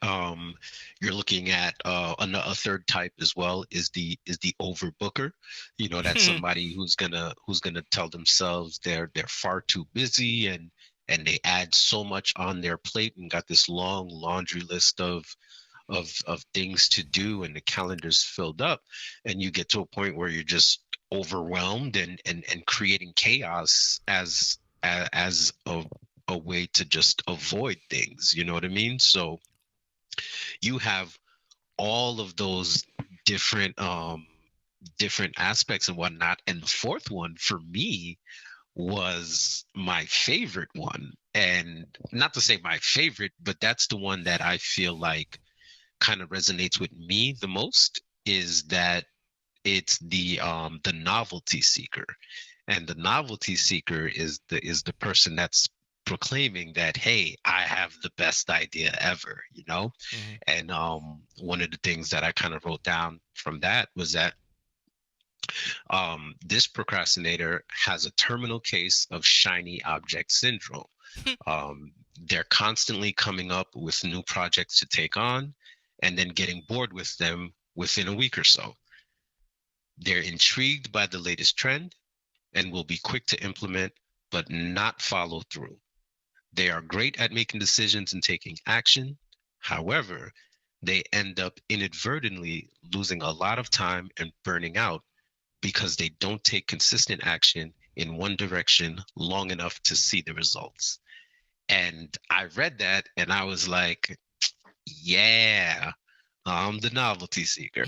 um you're looking at a third type as well, is the overbooker. That's somebody who's gonna tell themselves they're far too busy, and they add so much on their plate and got this long laundry list of things to do, and the calendar's filled up, and you get to a point where you're just overwhelmed and creating chaos as a way to just avoid things. You know what I mean? So you have all of those different different aspects and whatnot. And the fourth one for me was my favorite one. And not to say my favorite, but that's the one that I feel like kind of resonates with me the most, is that it's the novelty seeker. And the novelty seeker is the person that's proclaiming that, hey, I have the best idea ever, you know? Mhm. And one of the things that I kind of wrote down from that was that this procrastinator has a terminal case of shiny object syndrome. They're constantly coming up with new projects to take on and then getting bored with them within a week or so. They're intrigued by the latest trend and will be quick to implement, but not follow through. They are great at making decisions and taking action. However, they end up inadvertently losing a lot of time and burning out because they don't take consistent action in one direction long enough to see the results. And I read that and I was like, yeah, I'm the novelty seeker.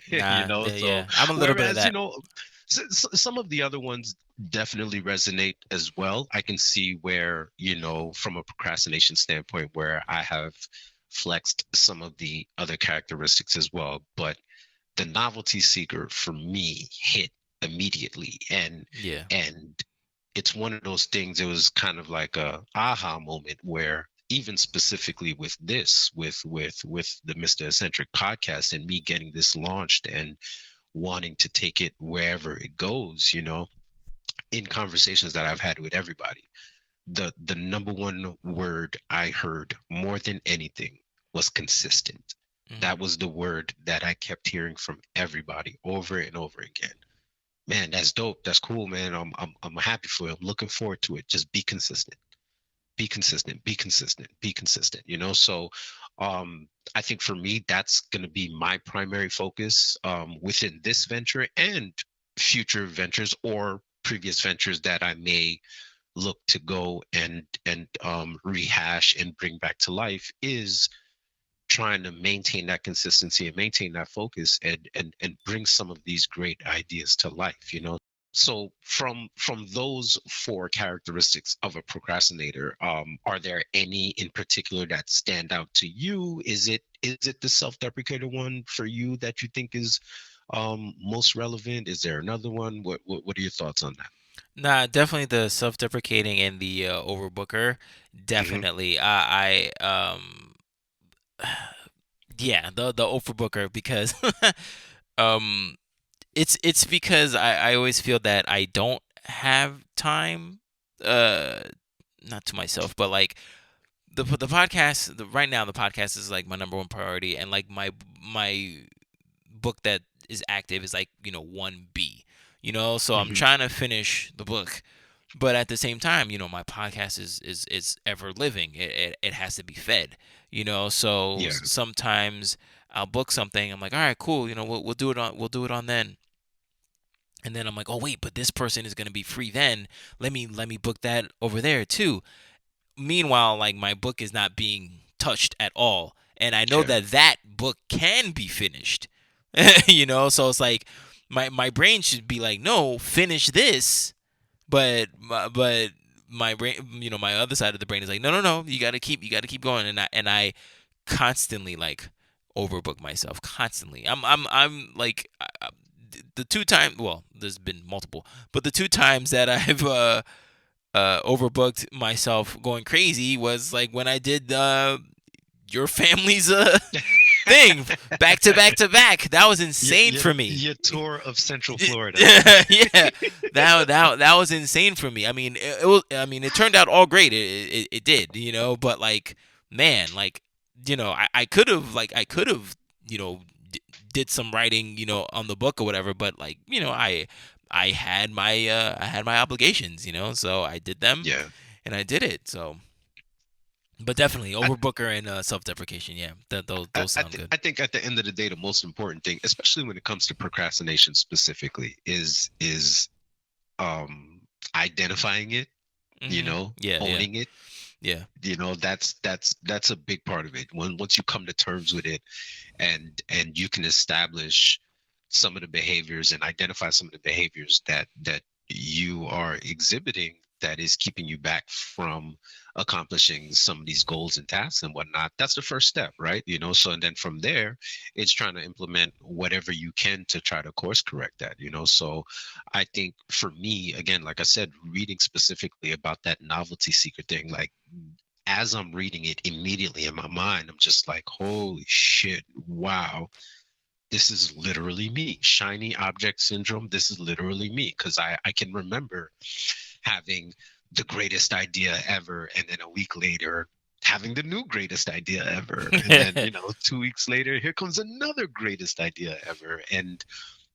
You Nah, know, yeah, so yeah. I'm a little bit of whereas, that. some of the other ones definitely resonate as well. I can see where, from a procrastination standpoint, where I have flexed some of the other characteristics as well. But the novelty seeker for me hit immediately, Yeah. and it's one of those things. It was kind of like a aha moment where even specifically with this, with the Mr. Eccentric podcast and me getting this launched and wanting to take it wherever it goes, in conversations that I've had with everybody, the number one word I heard more than anything was consistent. Mhm. That was the word that I kept hearing from everybody over and over again. Man, that's dope. That's cool, man. I'm happy for you. I'm looking forward to it. Just be consistent. Be consistent. Be consistent. Be consistent. So I think for me, that's gonna be my primary focus within this venture and future ventures or previous ventures that I may look to go and rehash and bring back to life is trying to maintain that consistency and maintain that focus and bring some of these great ideas to life. So from those four characteristics of a procrastinator, are there any in particular that stand out to you? Is it the self-deprecator one for you that you think is most relevant? Is there another one? What are your thoughts on that? Nah, definitely the self-deprecating and the overbooker. Hmm. Definitely. Yeah, the overbooker because um it's because I always feel that I don't have time uh not to myself, but like the podcast right now the podcast is like my number one priority, and like my book that is active is like 1B, so I'm Hmm. trying to finish the book, but at the same time my podcast is ever living. It has to be fed, so Yeah. sometimes I'll book something. I'm like, all right, cool, we'll do it on then. And then I'm like, oh wait, but this person is gonna be free then. Let me book that over there too. Meanwhile, like my book is not being touched at all, and I know Yeah. that book can be finished. So it's like my brain should be like, no, finish this, but my brain, my other side of the brain is like, no, no, no, you got to keep going, and I constantly like overbook myself constantly. I'm like the two times, well, there's been multiple, but the two times that I've overbooked myself going crazy was like when I did your family's thing back to back to back. That was your, insane your, for me. your tour of Central Florida. Yeah, that was insane for me. I mean, it was. I mean, it turned out all great. It did, But like, man, like, I could have, you know, did some writing, on the book or whatever. But like, I had my obligations, so I did them, Yeah. and I did it. So, but definitely overbooker and self-deprecation. Yeah, those sound good. I think at the end of the day, the most important thing, especially when it comes to procrastination specifically, is um identifying it, Yeah, yeah, owning it. yeah. That's a big part of it. Once you come to terms with it and you can establish some of the behaviors and identify some of the behaviors that you are exhibiting that is keeping you back from accomplishing some of these goals and tasks and whatnot, that's the first step, right? So and then from there, it's trying to implement whatever you can to try to course correct that. So I think for me, again, like I said, reading specifically about that novelty seeker thing, like as I'm reading it immediately in my mind, I'm just like, holy shit, wow, this is literally me. Shiny object syndrome, this is literally me. Because I can remember having the greatest idea ever, and then a week later, having the new greatest idea ever. And then, 2 weeks later, here comes another greatest idea ever. And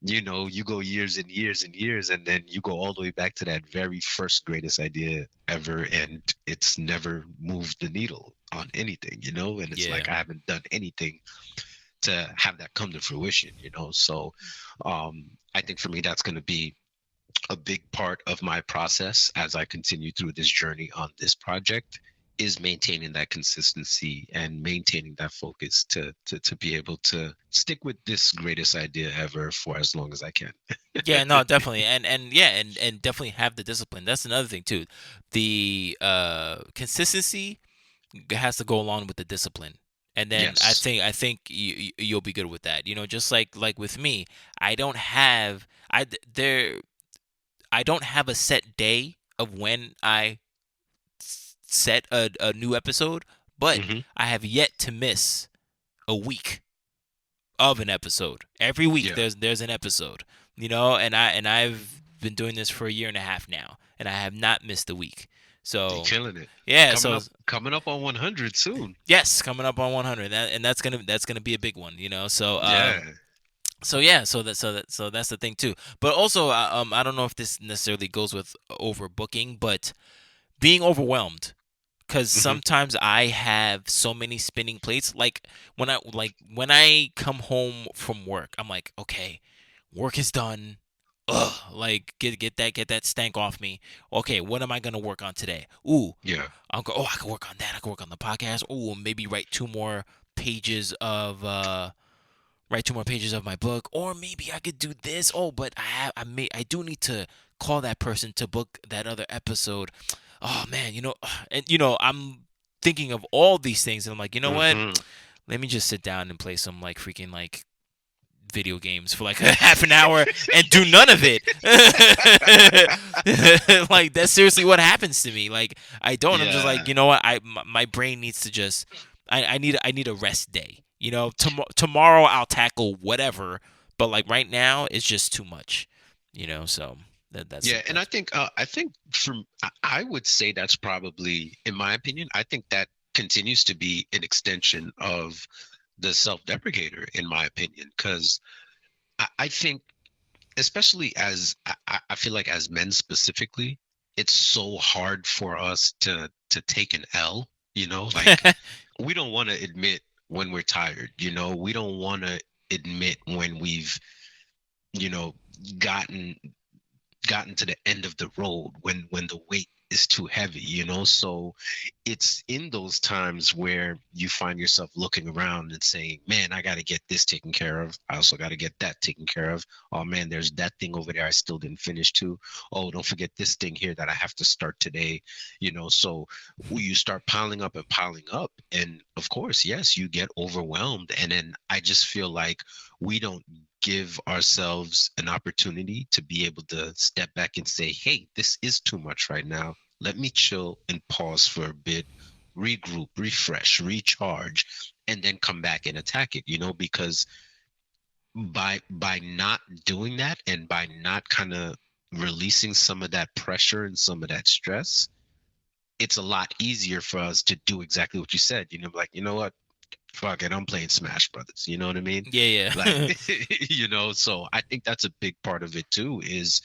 you go years and years and years, and then you go all the way back to that very first greatest idea ever, and it's never moved the needle on anything. And it's Yeah. like I haven't done anything to have that come to fruition. So I think for me, that's going to be a big part of my process as I continue through this journey on this project, is maintaining that consistency and maintaining that focus to be able to stick with this greatest idea ever for as long as I can. Yeah, no, definitely, and yeah, and definitely have the discipline. That's another thing too. The consistency has to go along with the discipline, and then Yes. I think you'll be good with that. Just like with me, I don't have I there I don't have a set day of when I set a new episode, but Hmm. I have yet to miss a week of an episode. Every week Yeah. there's an episode, and I've been doing this for a year and a half now, and I have not missed a week. You're So killing it. yeah, Coming so up, coming up on 100 soon. yes, coming up on 100, and that's gonna be a big one. Yeah. So yeah, so that's the thing too. But also, I don't know if this necessarily goes with overbooking, but being overwhelmed, because Hmm. sometimes I have so many spinning plates. Like when I come home from work, I'm like, okay, work is done. Ugh, like get that stank off me. Okay, what am I gonna work on today? Ooh, Yeah. I can work on that. I can work on the podcast. Ooh, maybe write 2 more pages of my book, or maybe I could do this. Oh, but I do need to call that person to book that other episode. Oh man, and I'm thinking of all these things, and I'm like, you know what? Hmm. Let me just sit down and play some like freaking like video games for like a half an hour and do none of it. Like that's seriously what happens to me. Like I don't. I'm just like, Yeah. you know what? My brain needs to just. I need a rest day. Tomorrow I'll tackle whatever, but like right now it's just too much. So that's Yeah, and I that's. think from I would say that's probably, in my opinion, I think that continues to be an extension of the self-deprecator, in my opinion, because I think, especially as I feel like as men specifically, it's so hard for us to take an L. Like we don't want to admit when we're tired. We don't want to admit when we've you know gotten to the end of the road, when the weight is too heavy. So it's in those times where you find yourself looking around and saying, man, I got to get this taken care of. I also got to get that taken care of. Oh man, there's that thing over there I still didn't finish too. Oh, don't forget this thing here that I have to start today. So you start piling up, and of course, yes, you get overwhelmed. And then I just feel like we don't give ourselves an opportunity to be able to step back and say, hey, this is too much right now. Let me chill and pause for a bit, regroup, refresh, recharge, and then come back and attack it, because by not doing that, and by not kind of releasing some of that pressure and some of that stress, it's a lot easier for us to do exactly what you said. Like, you know what? Fuck it, I'm playing Smash Brothers. You know what I mean? Yeah, Like, yeah. so I think that's a big part of it too, is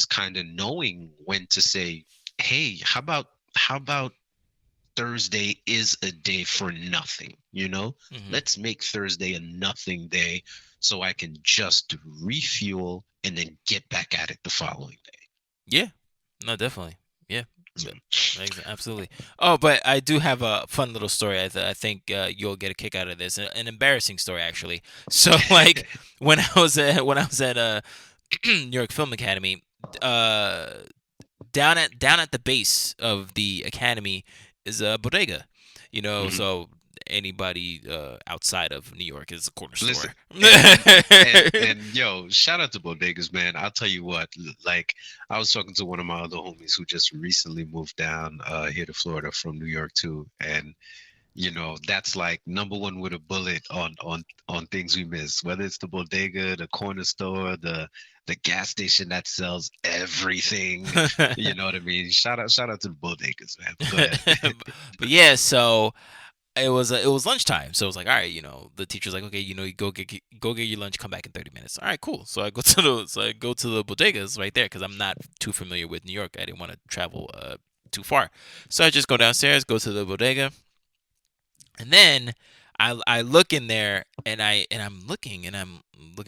kind of knowing when to say, hey, how about Thursday is a day for nothing, Hmm. Let's make Thursday a nothing day so I can just refuel and then get back at it the following Yeah. No, definitely. Yeah. day. Absolutely. Oh, but I do have a fun little story. I think you'll get a kick out of this. An embarrassing story, actually. So, like, when I was at New York Film Academy, uh, down at the base of the academy, is a bodega. Hmm. So anybody outside of New York is a corner Listen, store. and yo, shout out to bodegas, man. I'll tell you what, like I was talking to one of my other homies who just recently moved down here to Florida from New York too, and that's like number one with a bullet on things we miss, whether it's the bodega, the corner store, the gas station that sells everything. You know what I mean? Shout out to the bodegas, man. But go ahead. But yeah, so it was lunchtime, so it was like, all right, the teacher's like, okay, you go get your lunch, come back in 30 minutes. All right, cool. So I go to the bodegas right there because I'm not too familiar with New York. I didn't want to travel too far, so I just go downstairs, go to the bodega, and then I look in there and I'm looking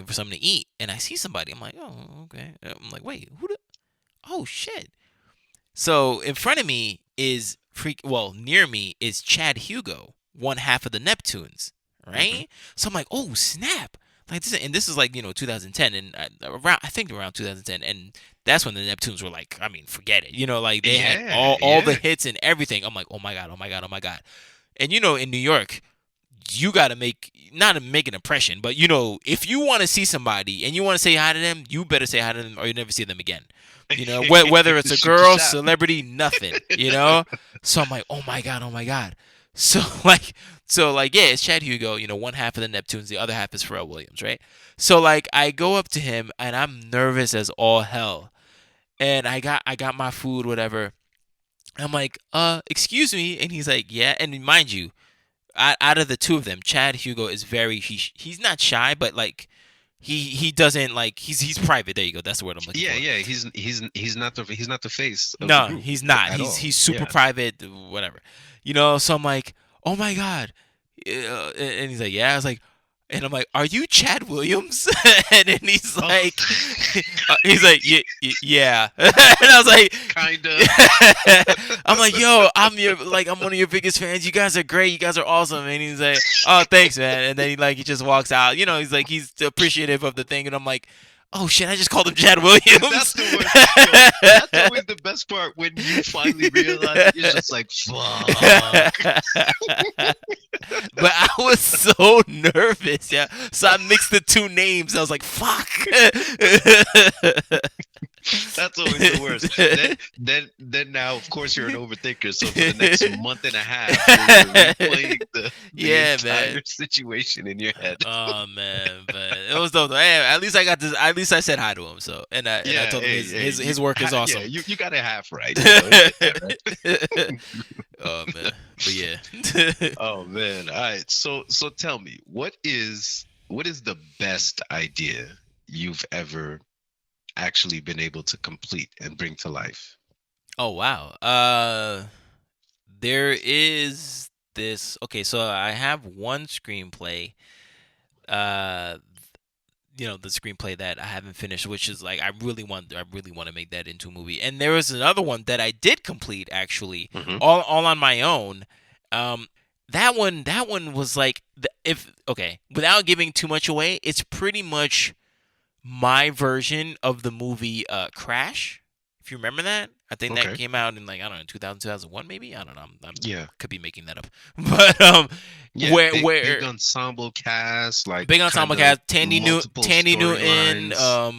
for something to eat, and I see somebody. I'm like, oh, okay. I'm like, wait, who? Oh shit! So in front of me is near me is Chad Hugo, one half of the Neptunes, Hmm. right? So I'm like, oh snap! Like this is like 2010 and around I think around 2010, and that's when the Neptunes were like, I mean, forget it, like they had Yeah, all the yeah. hits and everything. I'm like, oh my god, oh my god, oh my god, and in New York, you gotta make an impression, but if you want to see somebody and you want to say hi to them, you better say hi to them or you never see them again. Whether it's a Shoot your girl, shot. celebrity, nothing. So I'm like, oh my god, oh my god. So like yeah, it's Chad Hugo. One half of the Neptunes, the other half is Pharrell Williams, right? So like I go up to him and I'm nervous as all hell, and I got my food, whatever. I'm like, excuse me, and he's like, yeah, and mind you, out of the two of them, Chad Hugo is he's not shy, but like he doesn't like he's private. There you go. That's the word I'm looking Yeah, for. yeah. He's not the face of the No, group he's not. at He's all. he's super Yeah. private, whatever. So I'm like, oh my god, and he's like, yeah. I was like, and I'm like, are you Chad Williams? And then Oh, he's like, yeah. And I was like, kinda. I'm like, yo, I'm one of your biggest fans. You guys are great. You guys are awesome. And he's like, oh, thanks, man. And then he just walks out. He's like, he's appreciative of the thing. And I'm like, oh shit, I just called him Chad That's Williams. the worst. Yo, that's always the best part when you finally realize it. You're just like, fuck. But I was so nervous, yeah. So I mixed the two names. I was like, "Fuck." That's always the worst. Then now, of course, you're an overthinker. So for the next month and a half, you're replaying the Yeah, entire man. situation in your head. Oh man, but it was dope. Hey, at least I got this. At least I said hi to him. So and I Yeah, told him hey, his hey, his his work is yeah, awesome. you got it half right. Hit that right. Oh man, but yeah. Oh man. All right. So tell me, what is the best idea you've ever actually been able to complete and bring to life? Oh wow. There is this. Okay, so I have one screenplay. Uh, the screenplay that I haven't finished, which is like I really want to make that into a movie. And there was another one that I did complete actually, Hmm. all on my own. Um, that one was like if okay, without giving too much away, it's pretty much my version of the movie Crash. If you remember that, I think that Okay. came out in like I don't know 2000 2001 maybe. I don't know. I Yeah. could be making that up, but Yeah. where Big where ensemble cast, like big ensemble kind of cast, multiple Tandy Newton, storylines.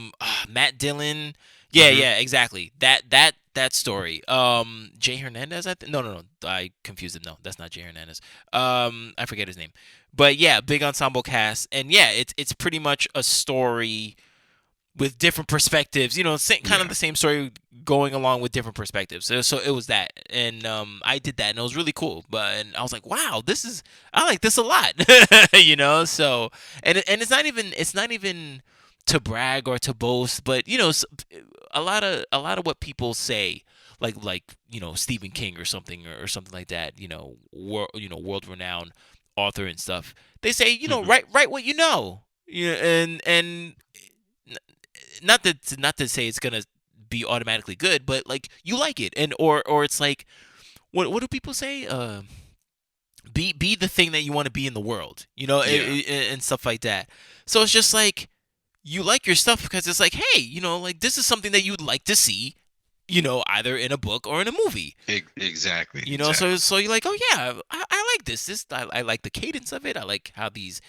Matt Dillon. Yeah, Hmm. yeah, exactly. That story. Jay Hernandez. I think. No. I confused him. No, that's not Jay Hernandez. I forget his name. But yeah, big ensemble cast, and yeah, it's pretty much a story with different perspectives. Kind of Yeah. the same story going along with different perspectives. So it was that, and I did that, and it was really cool. And I was like, wow, I like this a lot. So and it's not even to brag or to boast, but a lot of what people say. Like Stephen King or something or something like that. World renowned author and stuff. They say Hmm. write what you know. And not to say it's gonna be automatically good, but like you like it, and or it's like what do people say? Be the thing that you want to be in the world, Yeah. and stuff like that. So it's just like you like your stuff because it's like, hey, like this is something that you'd like to see, either in a book or in a movie. Exactly, exactly. So you're like, oh yeah, I like this. I like the cadence of it. I like how these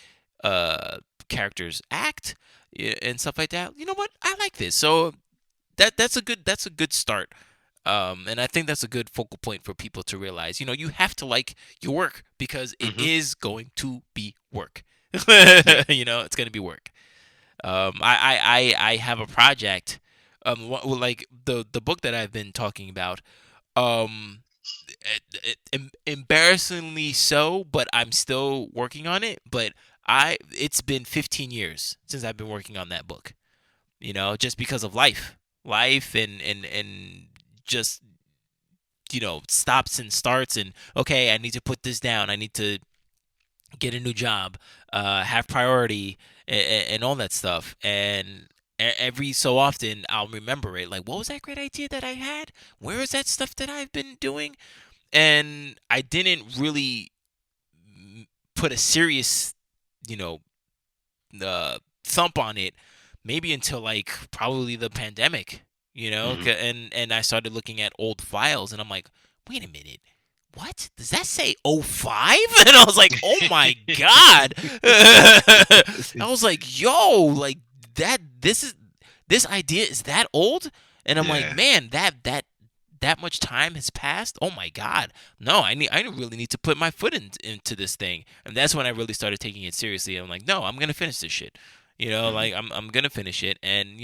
uh characters act, and stuff like that. You know what? I like this. So that's a good start. And I think that's a good focal point for people to realize. You have to like your work because it Hmm. is going to be work. Yeah. It's going to be work. I have a project. Like the book that I've been talking about. Um, Embarrassingly so, but I'm still working on it. But it's been 15 years since I've been working on that book. Just because of life, and just stops and starts, and okay, I need to put this down. I need to get a new job, have priority, and all that stuff. And every so often, I'll remember it. Like, what was that great idea that I had? Where is that stuff that I've been doing? And I didn't really put a serious, you know, thump on it, maybe until like probably the pandemic. Hmm. And I started looking at old files, and I'm like, wait a minute. What does that say? 05? And I was like, oh my god. I was like, yo, like that. This idea is that old, and I'm like, Yeah. man, that much time has passed. Oh my god. No, I really need to put my foot into this thing. And that's when I really started taking it seriously. I'm like, no, I'm going to finish this shit. Hmm. Like I'm going to finish it, and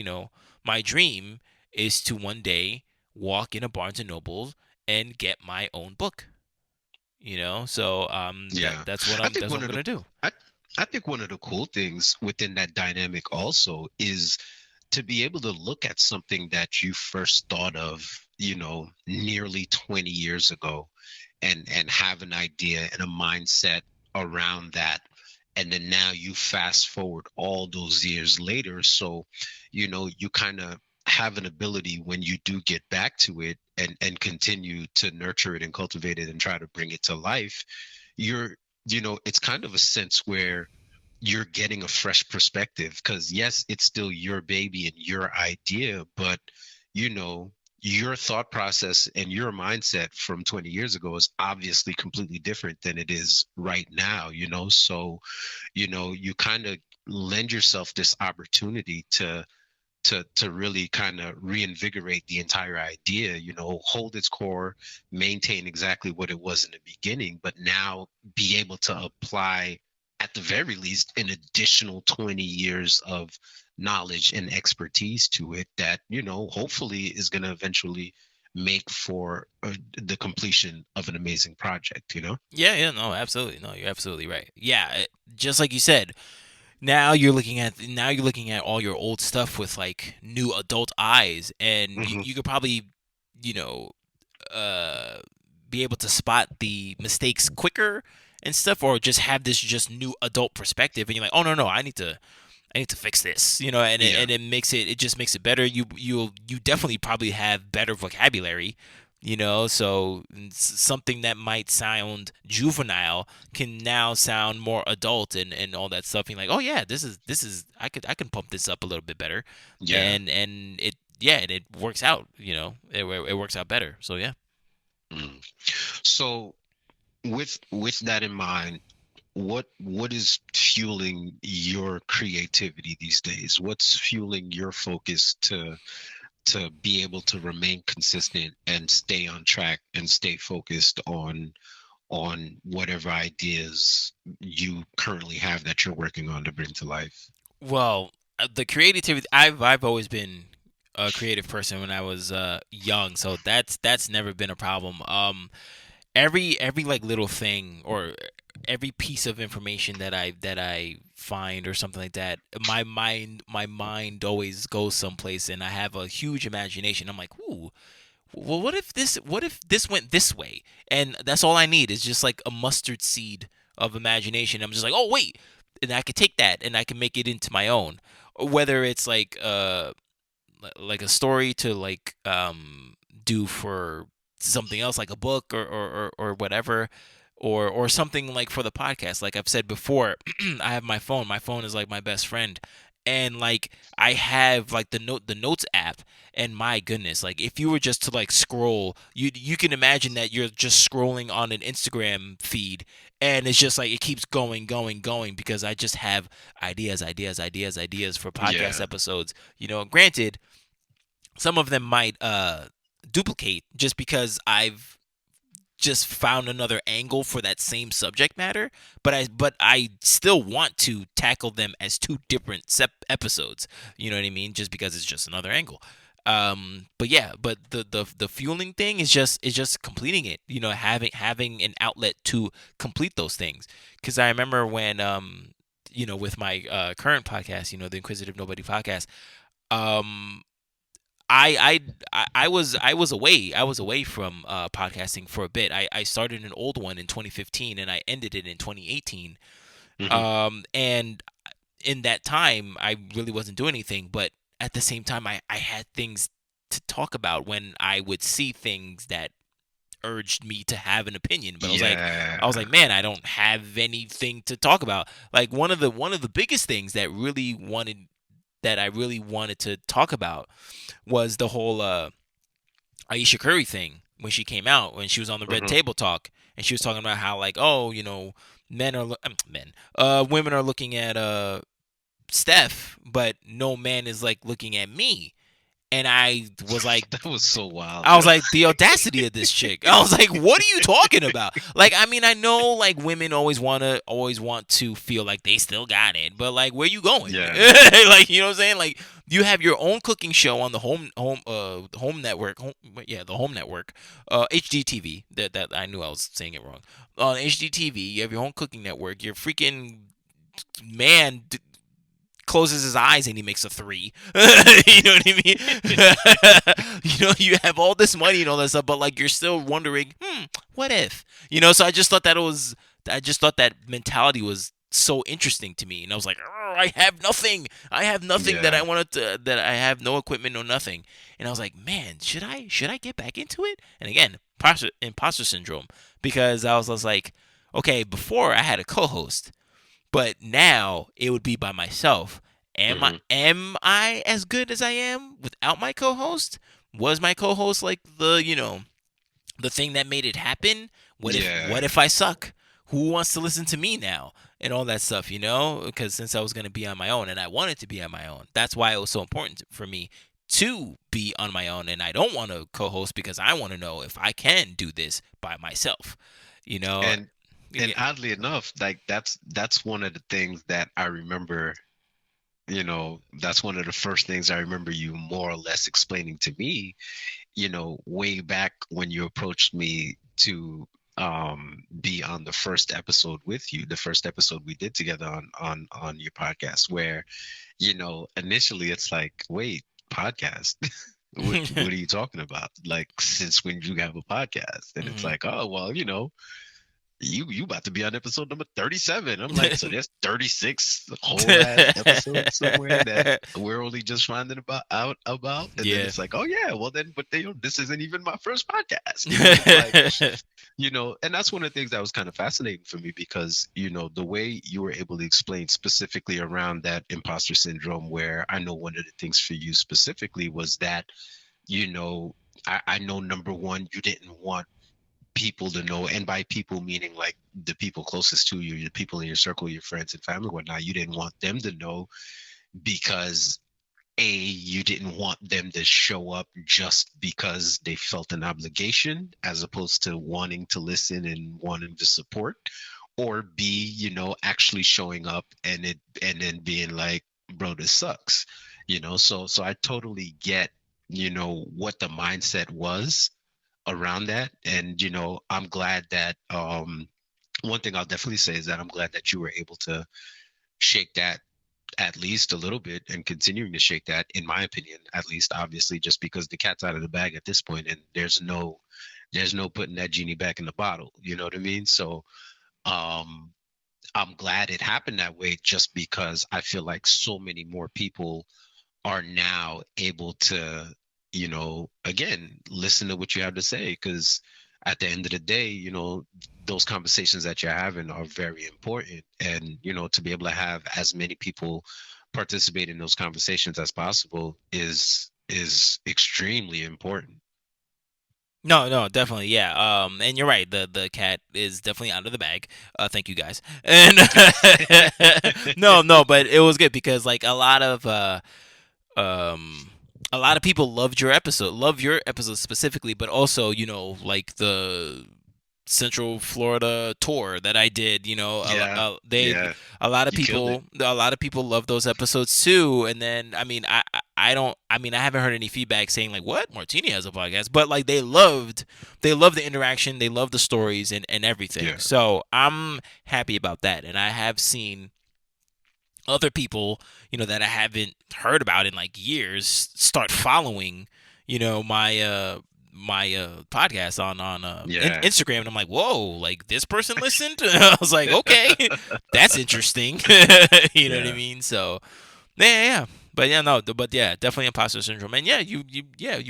my dream is to one day walk in a Barnes and Noble and get my own book. So Yeah. I think that's what one I'm of going the to do. I, I think one of the cool things within that dynamic also is to be able to look at something that you first thought of, nearly 20 years ago, and have an idea and a mindset around that. And then now you fast forward all those years later. So, you kind of have an ability when you do get back to it, and continue to nurture it and cultivate it and try to bring it to life. You're, it's kind of a sense where you're getting a fresh perspective, because yes, it's still your baby and your idea, but you know your thought process and your mindset from 20 years ago is obviously completely different than it is right now. So you kind of lend yourself this opportunity to really kind of reinvigorate the entire idea, hold its core, maintain exactly what it was in the beginning, but now be able to apply, at the very least, an additional 20 years of knowledge and expertise to it that, hopefully is going to eventually make for the completion of an amazing project. Yeah, yeah, no, absolutely. No, you're absolutely right. Yeah, just like you said, now you're looking at all your old stuff with like new adult eyes, and you, Hmm. you could probably you know uh be able to spot the mistakes quicker and stuff, or just have this just new adult perspective, and you're like, oh, no, I need to fix this, and it, Yeah. and it just makes it better. You definitely probably have better vocabulary, so something that might sound juvenile can now sound more adult, and all that stuff. And you're like, oh yeah, this is I can pump this up a little bit better, Yeah. and it yeah, and it works out. It works out better. So yeah. Mm. So with that in mind, what is fueling your creativity these days? What's fueling your focus to be able to remain consistent and stay on track and stay focused on whatever ideas you currently have that you're working on to bring to life? Well, the creativity. I've always been a creative person when I was young, so that's never been a problem. Every like little thing, or every piece of information that I find or something like that, my mind always goes someplace, and I have a huge imagination. I'm like, ooh, well, what if this went this way? And that's all I need is just like a mustard seed of imagination. I'm just like, oh wait, and I could take that and I can make it into my own. Whether it's like a story to like do for something else, like a book, or whatever, or something like for the podcast. Like I've said before, I have my phone is like my best friend, and like I have like the notes app, and my goodness, like if you were just to like scroll, you can imagine that you're just scrolling on an Instagram feed, and it's just like it keeps going because I just have ideas for podcast Yeah. episodes. Granted, some of them might duplicate just because I've just found another angle for that same subject matter, but I still want to tackle them as two different episodes. You know what I mean? Just because it's just another angle. But yeah, but the fueling thing is just completing it. Having an outlet to complete those things. Because I remember when with my current podcast, the Inquisitive Nobody podcast. Um, I was away. I was away from podcasting for a bit. I started an old one in 2015 and I ended it in 2018. Hmm. And in that time, I really wasn't doing anything. But at the same time, I had things to talk about when I would see things that urged me to have an opinion. But I was like, Yeah. man, I don't have anything to talk about. Like one of the biggest things that I really wanted to talk about was the whole Aisha Curry thing when she came out, when she was on the Red Hmm. Table Talk, and she was talking about how, like, oh, women are looking at Steph, but no man is like looking at me. And That was so wild, I was yo. like, the audacity of this chick. I was like, what are you talking about? Like, I mean, I know like women always want to feel like they still got it, but like, where you going? Yeah. Like, you know what I'm saying? Like, you have your own cooking show on the home network, the home network, HGTV. That I knew I was saying it wrong. On HGTV, you have your own cooking network. Your freaking man closes his eyes and he makes a three. You know what I mean? You have all this money and all that stuff, but like you're still wondering, what if? So I just thought that mentality was so interesting to me, and I was like, "Oh, I have nothing. I have nothing that I Yeah. wanted to. That I have no equipment, no nothing." And I was like, "Man, should I get back into it?" And again, imposter syndrome, because I was just like, okay, before I had a co-host, but now it would be by myself. Am I Hmm. am I as good as I am without my co-host? Was my co-host like the thing that made it happen? What if Yeah. I suck? Who wants to listen to me now? And all that stuff, because since I was going to be on my own and I wanted to be on my own, that's why it was so important for me to be on my own, and I don't want to co-host because I want to know if I can do this by myself. You know, And and yeah. oddly enough, like that's one of the things that I remember, that's one of the first things I remember you more or less explaining to me, way back when you approached me to be on the first episode with you, the first episode we did together on your podcast, where, initially it's like, wait, podcast? What are you talking about? Like, since when you have a podcast? And it's Mhm. like, oh, well, you about to be on episode number 37. I'm like, so there's 36 whole ass episodes somewhere that we're only just finding about. And then Yeah. it's like, oh yeah, well then, but this isn't even my first podcast. It's like, and that's one of the things that was kind of fascinating for me because, the way you were able to explain specifically around that imposter syndrome, where I know one of the things for you specifically was that, you know, I know number one, you didn't want people to know, and by people meaning like the people closest to you, the people in your circle, your friends and family, whatnot, you didn't want them to know because you didn't want them to show up just because they felt an obligation as opposed to wanting to listen and wanting to support, or b, actually showing up and then being like, bro, this sucks. So I totally get what the mindset was around that. And I'm glad that one thing I'll definitely say is that I'm glad that you were able to shake that at least a little bit and continuing to shake that, in my opinion, at least, obviously, just because the cat's out of the bag at this point and there's no putting that genie back in the bottle, you know what I mean? So um I'm glad it happened that way, just because I feel like so many more people are now able to, again, listen to what you have to say. Because at the end of the day, those conversations that you're having are very important. And, to be able to have as many people participate in those conversations as possible is extremely important. No, no, definitely, yeah. And you're right. The cat is definitely out of the bag. Thank you guys. And no, no, but it was good because like um a lot of people loved your episode specifically, but also like the Central Florida tour that I did. Yeah, yeah, A lot of you killed it. people love those episodes too. And then I mean I don't I mean I haven't heard any feedback saying like what Martini has a podcast, but like they loved the interaction, they loved the stories and everything. Yeah, So I'm happy about that, and I have seen other people, that I haven't heard about in like years start following, my podcast on yeah, Instagram, and I'm like, whoa, like this person listened. I was like, okay, that's interesting. You know what I yeah. mean? So yeah, yeah. But yeah, no, but yeah, definitely imposter syndrome. And yeah, you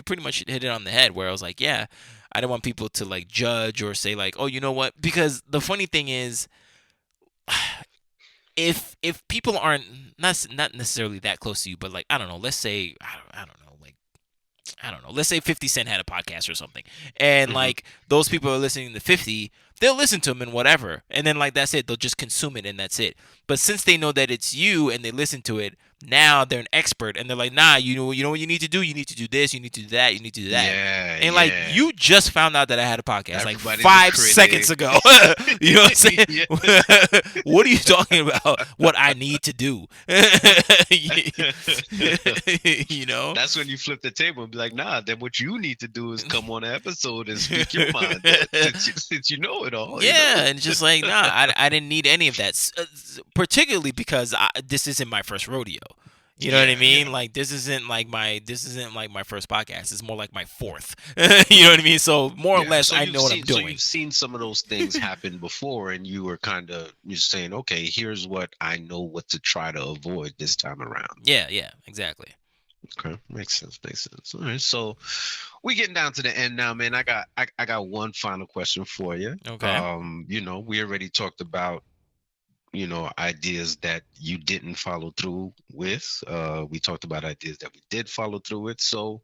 pretty much hit it on the head. Where I was like, yeah, I don't want people to like judge or say like, oh, you know what? Because the funny thing is, if people aren't not necessarily that close to you, but like I don't know, let's say I don't know, like I don't know, let's say 50 Cent had a podcast or something, and Hmm. like those people are listening to 50, they'll listen to him and whatever, and then like that's it, they'll just consume it and that's it. But since they know that it's you and they listen to it, now they're an expert and they're like, nah, you know what you need to do? You need to do this, you need to do that, you need to do that. Yeah, And like yeah. you just found out that I had a podcast like Everybody's a 5 seconds critic. ago. You know what I'm saying? Yeah. What are you talking about? What I need to do? You know? That's when you flip the table and be like, nah, then what you need to do is come on an episode and speak your mind. Since you know it all, you Yeah, know? and just like nah, I didn't need any of that, particularly because this isn't my first rodeo. You know what I Yeah, mean? yeah. Like this isn't like my first podcast. It's more like my fourth. You know what I mean? So more or Yeah. less, I know what I'm So doing. you've seen some of those things happen before and you were kind of you're saying, okay, here's what I know what to try to avoid this time around. Yeah, yeah, exactly. Okay, makes sense, makes sense. All right, so we getting down to the end now, man. I got one final question for you. Okay. We already talked about, ideas that you didn't follow through with. We talked about ideas that we did follow through with. So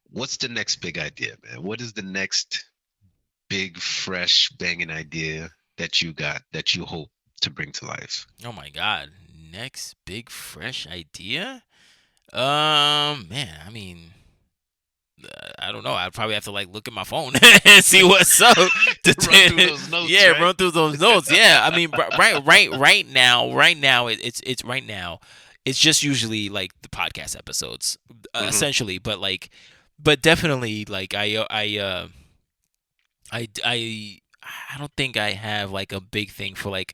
what's the next big idea, man? What is the next big, fresh, banging idea that you got that you hope to bring to life? Oh my God. Next big fresh idea? Man, I mean, I don't know. I'd probably have to like look at my phone and see what's up. Run through those notes, Yeah, right? run through those notes. Yeah, I mean, right now, it's right now. It's just usually like the podcast episodes, Hmm. essentially. But definitely, like I don't think I have like a big thing for like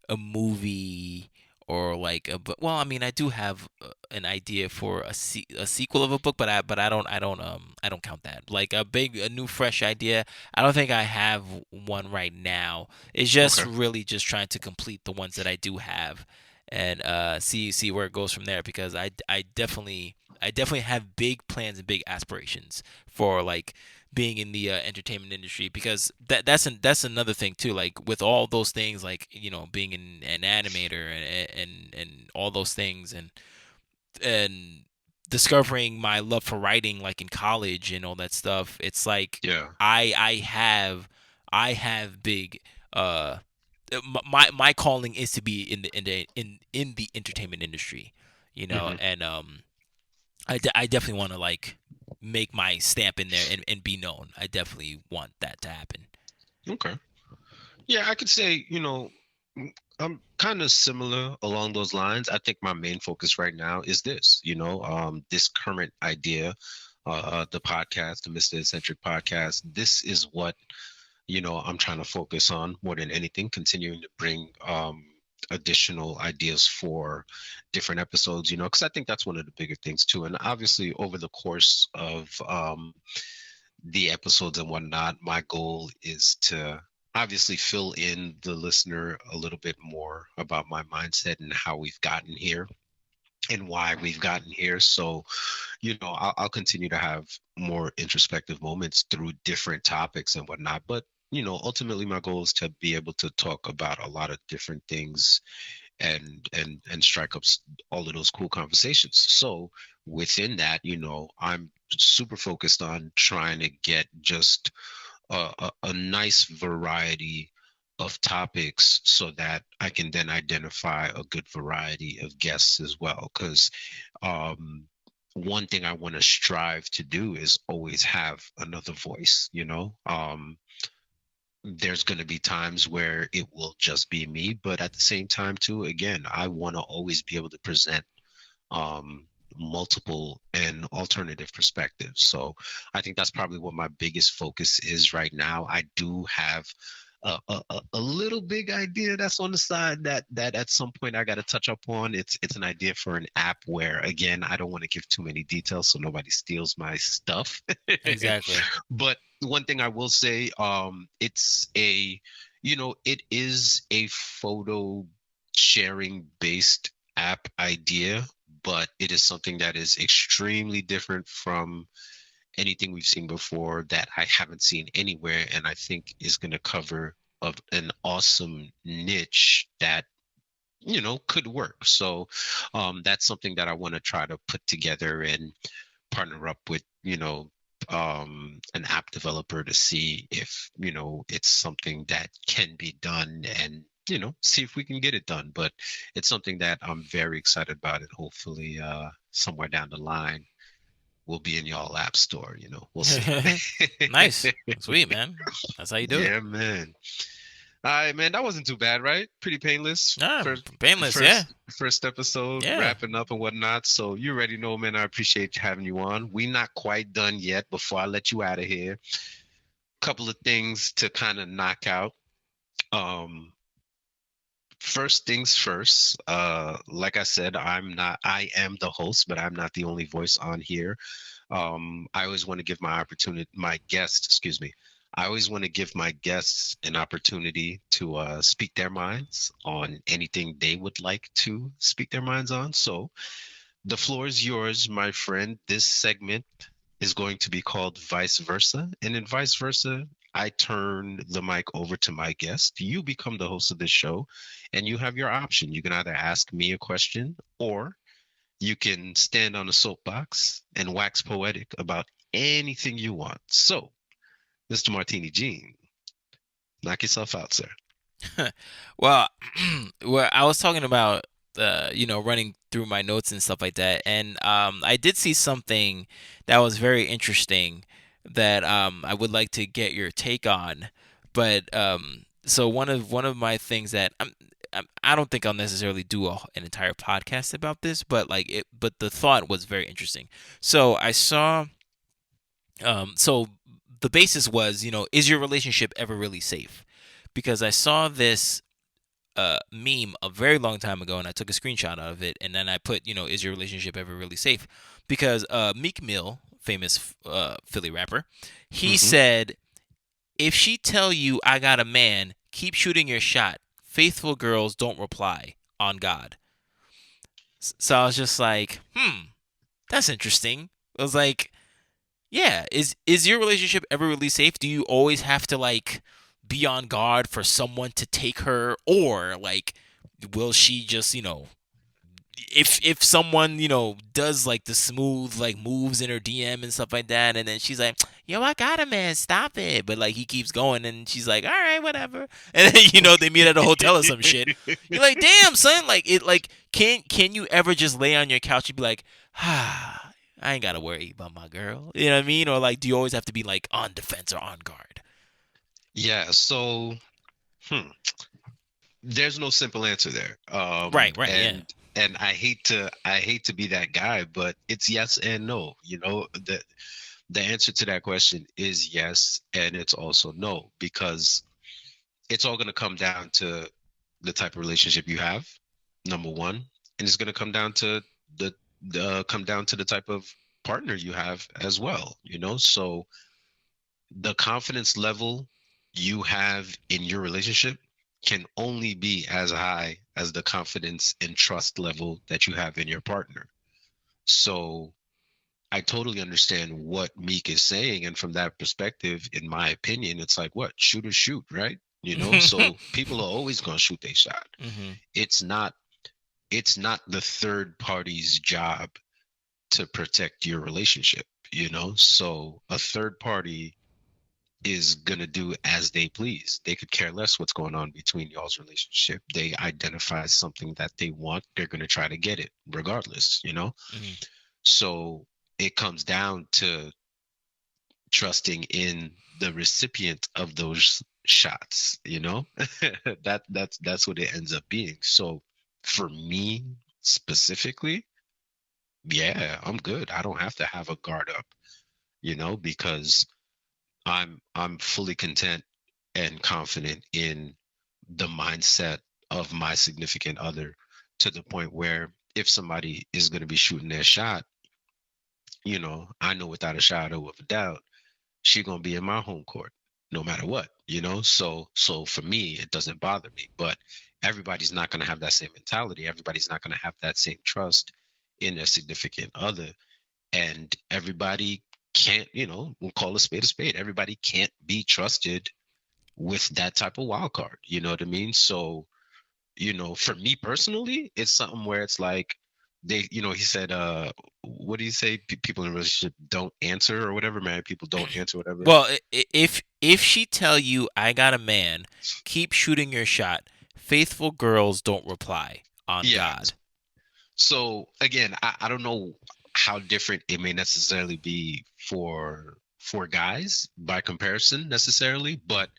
a movie or like a but well I mean I do have an idea for a sequel of a book, but I don't count that like a new fresh idea. I don't think I have one right now. It's just Okay. really just trying to complete the ones that I do have, and see where it goes from there, because I definitely have big plans and big aspirations for like being in the entertainment industry, because that's another thing too, like with all those things, like being an animator and all those things, and discovering my love for writing like in college and all that stuff. It's like Yeah. I have big uh my calling is to be in the entertainment industry, Hmm. and I definitely want to like make my stamp in there and be known. I definitely want that to happen. Okay. Yeah, I could say, I'm kind of similar along those lines. I think my main focus right now is this, this current idea, the podcast, the Mr. Eccentric podcast. This is what, I'm trying to focus on more than anything, continuing to bring additional ideas for different episodes, because I think that's one of the bigger things too. And obviously, over the course of the episodes and whatnot, my goal is to obviously fill in the listener a little bit more about my mindset and how we've gotten here and why we've gotten here. So, I'll continue to have more introspective moments through different topics and whatnot. But, ultimately, my goal is to be able to talk about a lot of different things and strike up all of those cool conversations. So within that, I'm super focused on trying to get just a nice variety of topics so that I can then identify a good variety of guests as well. Because um, one thing I want to strive to do is always have another voice, there's going to be times where it will just be me, but at the same time too, again, I want to always be able to present um, multiple and alternative perspectives. So I think that's probably what my biggest focus is right now. I do have a little big idea that's on the side that at some point I got to touch up on. It's an idea for an app where, again, I don't want to give too many details so nobody steals my stuff. Exactly. But one thing I will say, it is a photo sharing based app idea, but it is something that is extremely different from anything we've seen before that I haven't seen anywhere, and I think is going to cover of an awesome niche that could work. So that's something that I want to try to put together and partner up with an app developer to see if it's something that can be done, and see if we can get it done. But it's something that I'm very excited about, and hopefully somewhere down the line will be in y'all app store. We'll see. Nice. Sweet, man. That's how you do it. Yeah, man. All right, man. That wasn't too bad, right? Pretty painless. Ah, First, painless, yeah. first episode, Yeah. wrapping up and whatnot. So you already know, man. I appreciate having you on. We not quite done yet. Before I let you out of here, couple of things to kind of knock out. Um, First things first. Like I said, I am the host, but I'm not the only voice on here. I always want to give my guests, excuse me. I always want to give my guests an opportunity to speak their minds on anything they would like to speak their minds on. So the floor is yours, my friend. This segment is going to be called Vice Versa. And in Vice Versa, I turn the mic over to my guest. You become the host of this show, and you have your option. You can either ask me a question, or you can stand on a soapbox and wax poetic about anything you want. So, Mr. Martini Jean, knock yourself out, sir. Well, well, I was talking about running through my notes and stuff like that, and I did see something that was very interesting that I would like to get your take on. But so one of my things that I don't think I'll necessarily do an entire podcast about this, but but the thought was very interesting. So I saw, so the basis was, is your relationship ever really safe? Because I saw this meme a very long time ago, and I took a screenshot of it, and then I put, is your relationship ever really safe? Because Meek Mill, famous Philly rapper, he Hmm. said, if she tell you I got a man, keep shooting your shot. Faithful girls don't reply. On God. So I was just like, that's interesting. I was like, yeah, is your relationship ever really safe? Do you always have to be on guard for someone to take her, or will she just, if someone, does the smooth moves in her DM and stuff like that, and then she's like, yo, I got a man, stop it, but he keeps going, and she's like, all right, whatever, and then they meet at a hotel or some shit. You're like, damn, son, can you ever just lay on your couch and be like, ah, I ain't gotta worry about my girl, you know what I mean? Or do you always have to be on defense or on guard? Yeah. So, hmm, there's no simple answer there. Right, yeah. And I hate to be that guy, but it's yes and no. The answer to that question is yes, and it's also no, because it's all going to come down to the type of relationship you have, number one, and it's going to the come down to the type of partner you have as well. So the confidence level you have in your relationship can only be as high as the confidence and trust level that you have in your partner. So I totally understand what Meek is saying. And from that perspective, in my opinion, it's like, what? Shoot or shoot, right? So people are always going to shoot their shot. Hmm. It's not. it's not the third party's job to protect your relationship, you know? So a third party is gonna do as they please. They could care less what's going on between y'all's relationship. They identify something that they want, they're gonna try to get it regardless, you know? Mhm. So it comes down to trusting in the recipient of those shots, you know? That's what it ends up being. So for me specifically, yeah, I'm good. I don't have to have a guard up, you know, because I'm fully content and confident in the mindset of my significant other, to the point where if somebody is going to be shooting their shot, you know, I know without a shadow of a doubt she going to be in my home court no matter what, you know? So for me it doesn't bother me, but everybody's not going to have that same mentality. Everybody's not going to have that same trust in their significant other, and everybody can't, you know, we'll call a spade a spade. Everybody can't be trusted with that type of wild card. You know what I mean? So, you know, for me personally, it's something where it's like they, you know, he said, what do you say? People in a relationship don't answer or whatever. Married people don't answer, whatever. Well, if she tell you I got a man, keep shooting your shot. Faithful girls don't reply. On Yeah. God. So again, I don't know how different it may necessarily be for guys by comparison necessarily, but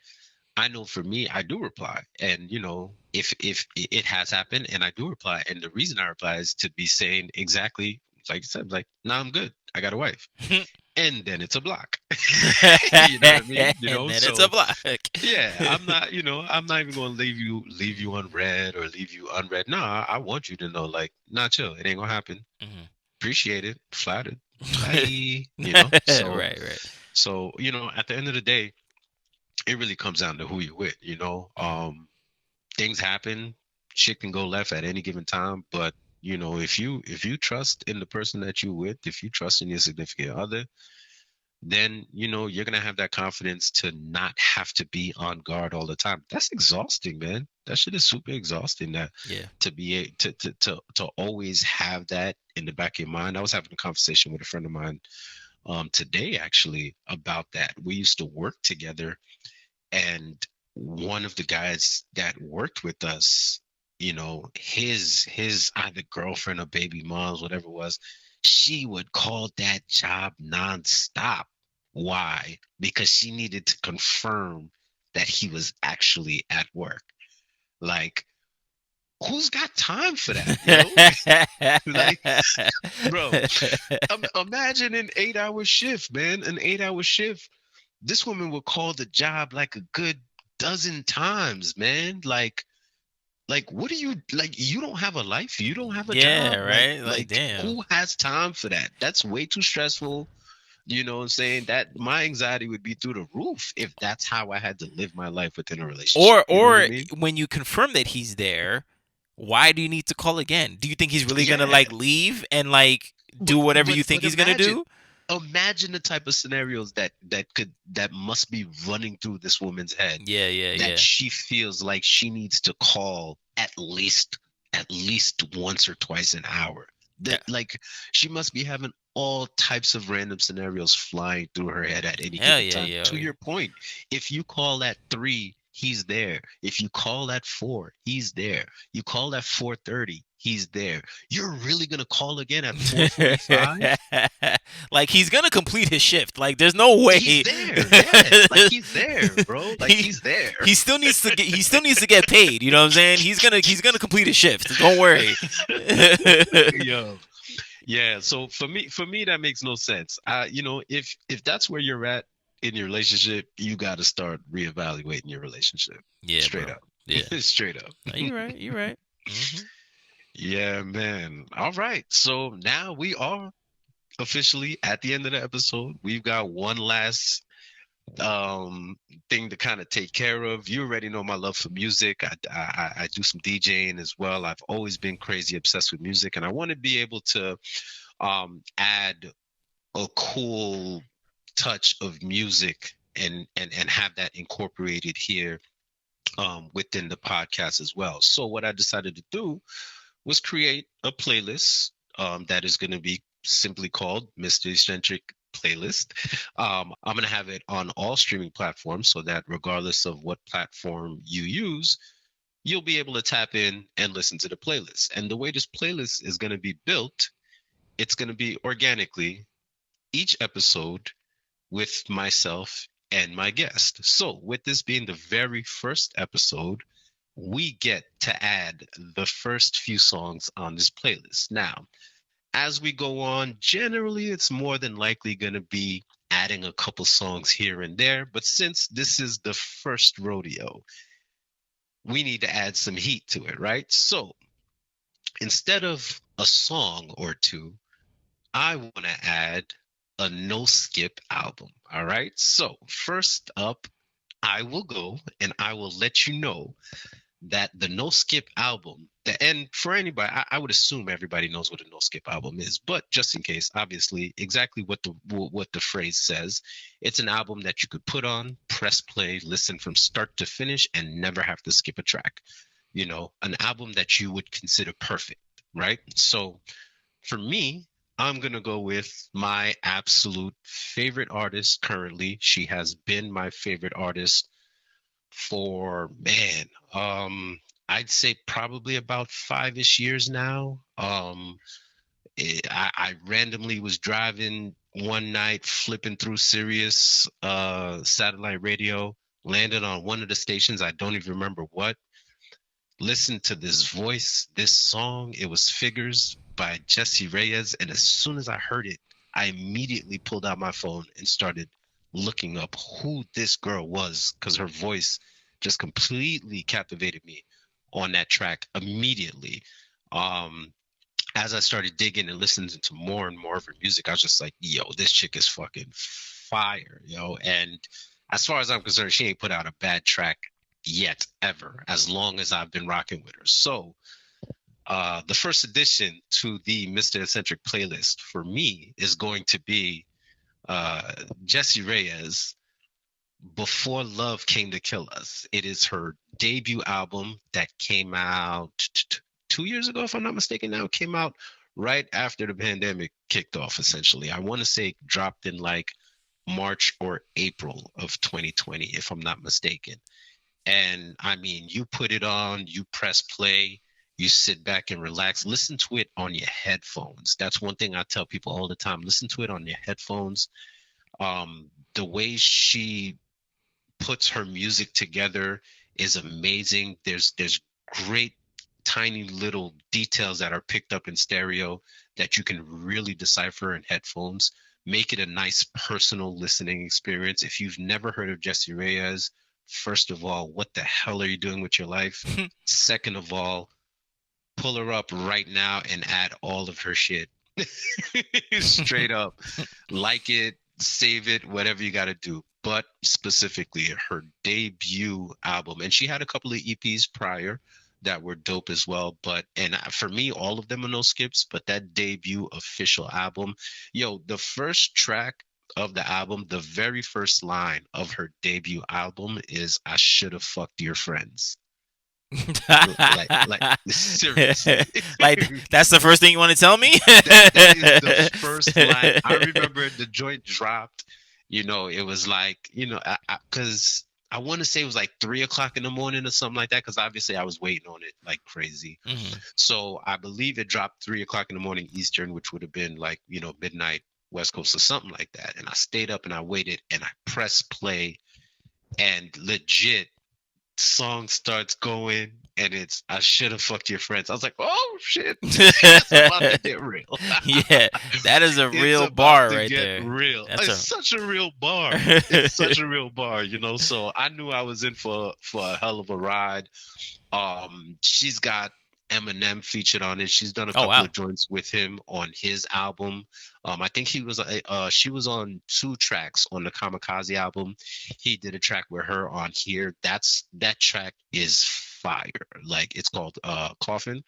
I know for me, I do reply, and you know, if it has happened, and I do reply, and the reason I reply is to be saying exactly like you said, like, "No, I'm good. I got a wife," and then it's a block. You know what I mean? You And know, then it's a so block. yeah, I'm not, you know, I'm not even gonna leave you unread or leave you unread. Nah, I want you to know, like, nah, chill. It ain't gonna happen. Mhm. Appreciate it. Flattered. Bye. You know, so Right, right. you know, at the end of the day, it really comes down to who you're with. You know, Mhm. things happen, shit can go left at any given time, but you know, if you trust in the person that you with, if you trust in your significant other, then you know you're gonna have that confidence to not have to be on guard all the time. That's exhausting, man. That shit is super exhausting, that Yeah. to be to always have that in the back of your mind. I was having a conversation with a friend of mine today actually about that. We used to work together, and one of the guys that worked with us, you know, his either girlfriend or baby moms, whatever it was, she would call that job nonstop. Why? Because she needed to confirm that he was actually at work. Like, who's got time for that, yo? Like, bro, imagine an 8 hour shift, man. An 8 hour shift. This woman would call the job like a good dozen times, man. Like what do you, like, you don't have a life, you don't have a Yeah, job, right? Like, damn. who has time for that? That's way too stressful. You know what I'm saying? That my anxiety would be through the roof if that's how I had to live my life within a relationship. Or You know what I or mean? when you confirm that he's there, why do you need to call again? Do you think he's really gonna Yeah. like leave and like do but whatever but you think but he's gonna imagine do? imagine the type of scenarios that must be running through this woman's head, Yeah, yeah, that yeah. she feels like she needs to call at least once or twice an hour. Yeah. That, like, she must be having all types of random scenarios flying through her head at any Hell given yeah, time. yeah, To your point, if you call at 3, he's there. If you call at 4, he's there. You call at 4:30, he's there. You're really gonna call again at 4:45? yeah. Like he's gonna complete his shift. Like there's no way He's there, yeah. Like, he's there, bro. Like, he he's there. he still needs to get paid. You know what I'm saying? He's gonna complete his shift. Don't worry. Yo, yeah. So for me, that makes no sense. You know, if that's where you're at in your relationship, you got to start reevaluating your relationship. Yeah, Straight bro. up. Yeah. Straight up. No, you're right. You're right. Hmm. Yeah, man. All right. So now we are officially at the end of the episode. We've got one last um thing to kind of take care of. You already know my love for music. I do some DJing as well. I've always been crazy obsessed with music, and I want to be able to add a cool touch of music and have that incorporated here within the podcast as well. So what I decided to do was create a playlist that is going to be simply called Mr. Eccentric Playlist. I'm going to have it on all streaming platforms so that regardless of what platform you use, you'll be able to tap in and listen to the playlist. And the way this playlist is going to be built, it's going to be organically each episode with myself and my guest. So, with this being the very first episode, we get to add the first few songs on this playlist. Now, as we go on, generally it's more than likely going to be adding a couple songs here and there. But since this is the first rodeo, we need to add some heat to it, right? So instead of a song or two, I want to add a no skip album. All right. So, first up, I will go and I will let you know that the no skip album, and for anybody, I would assume everybody knows what a no skip album is, but just in case, obviously, exactly what the phrase says, it's an album that you could put on, press play, listen from start to finish, and never have to skip a track. You know, an album that you would consider perfect, right? So for me, I'm gonna go with my absolute favorite artist currently. She has been my favorite artist for man, I'd say probably about 5-ish years now. I randomly was driving one night, flipping through Sirius satellite radio, landed on one of the stations. I don't even remember what, listen to this voice, this song. It was Figures by Jesse Reyes. And as soon as I heard it, I immediately pulled out my phone and started looking up who this girl was because her voice just completely captivated me on that track immediately. Um, as I started digging and listening to more and more of her music, I was just like, yo, this chick is fucking fire, yo. And as far as I'm concerned, she ain't put out a bad track yet, ever, as long as I've been rocking with her. So, the first addition to the Mr. Eccentric playlist for me is going to be Jessie Reyes, Before Love Came to Kill Us. It is her debut album that came out 2 years ago, if I'm not mistaken. Now it came out right after the pandemic kicked off, essentially. I want to say it dropped in like March or April of 2020, if I'm not mistaken. And I mean, you put it on, you press play, you sit back and relax. Listen to it on your headphones. That's one thing I tell people all the time. Listen to it on your headphones. The way she puts her music together is amazing. There's great tiny little details that are picked up in stereo that you can really decipher in headphones. Make it a nice personal listening experience. If you've never heard of Jesse Reyes, first of all, what the hell are you doing with your life? Second of all, pull her up right now and add all of her shit. Straight up. Like it, save it, whatever you got to do. But specifically, her debut album, and she had a couple of EPs prior that were dope as well. But, and for me, all of them are no skips, but that debut official album, yo, the first track of the album, the very first line of her debut album is "I should have fucked your friends." Like seriously. Like that's the first thing you want to tell me? That is the first line. I remember the joint dropped. You know, it was like, you know, because I want to say it was like 3 o'clock in the morning or something like that. Because obviously I was waiting on it like crazy. Mhm. So I believe it dropped 3 o'clock in the morning Eastern, which would have been like, you know, midnight West Coast or something like that. And I stayed up and I waited and I pressed play, and legit song starts going and it's "I should have fucked your friends." I was like, oh shit, it's about to get real. Yeah, that is a It's real about bar to right get there. real. That's It's a such a real bar. It's such a real bar, you know. So I knew I was in for a hell of a ride. She's got Eminem featured on it. She's done a Oh couple wow. of joints with him on his album. I think she was on 2 tracks on the Kamikaze album. He did a track with her on here. That track is fire. Like it's called Coffin.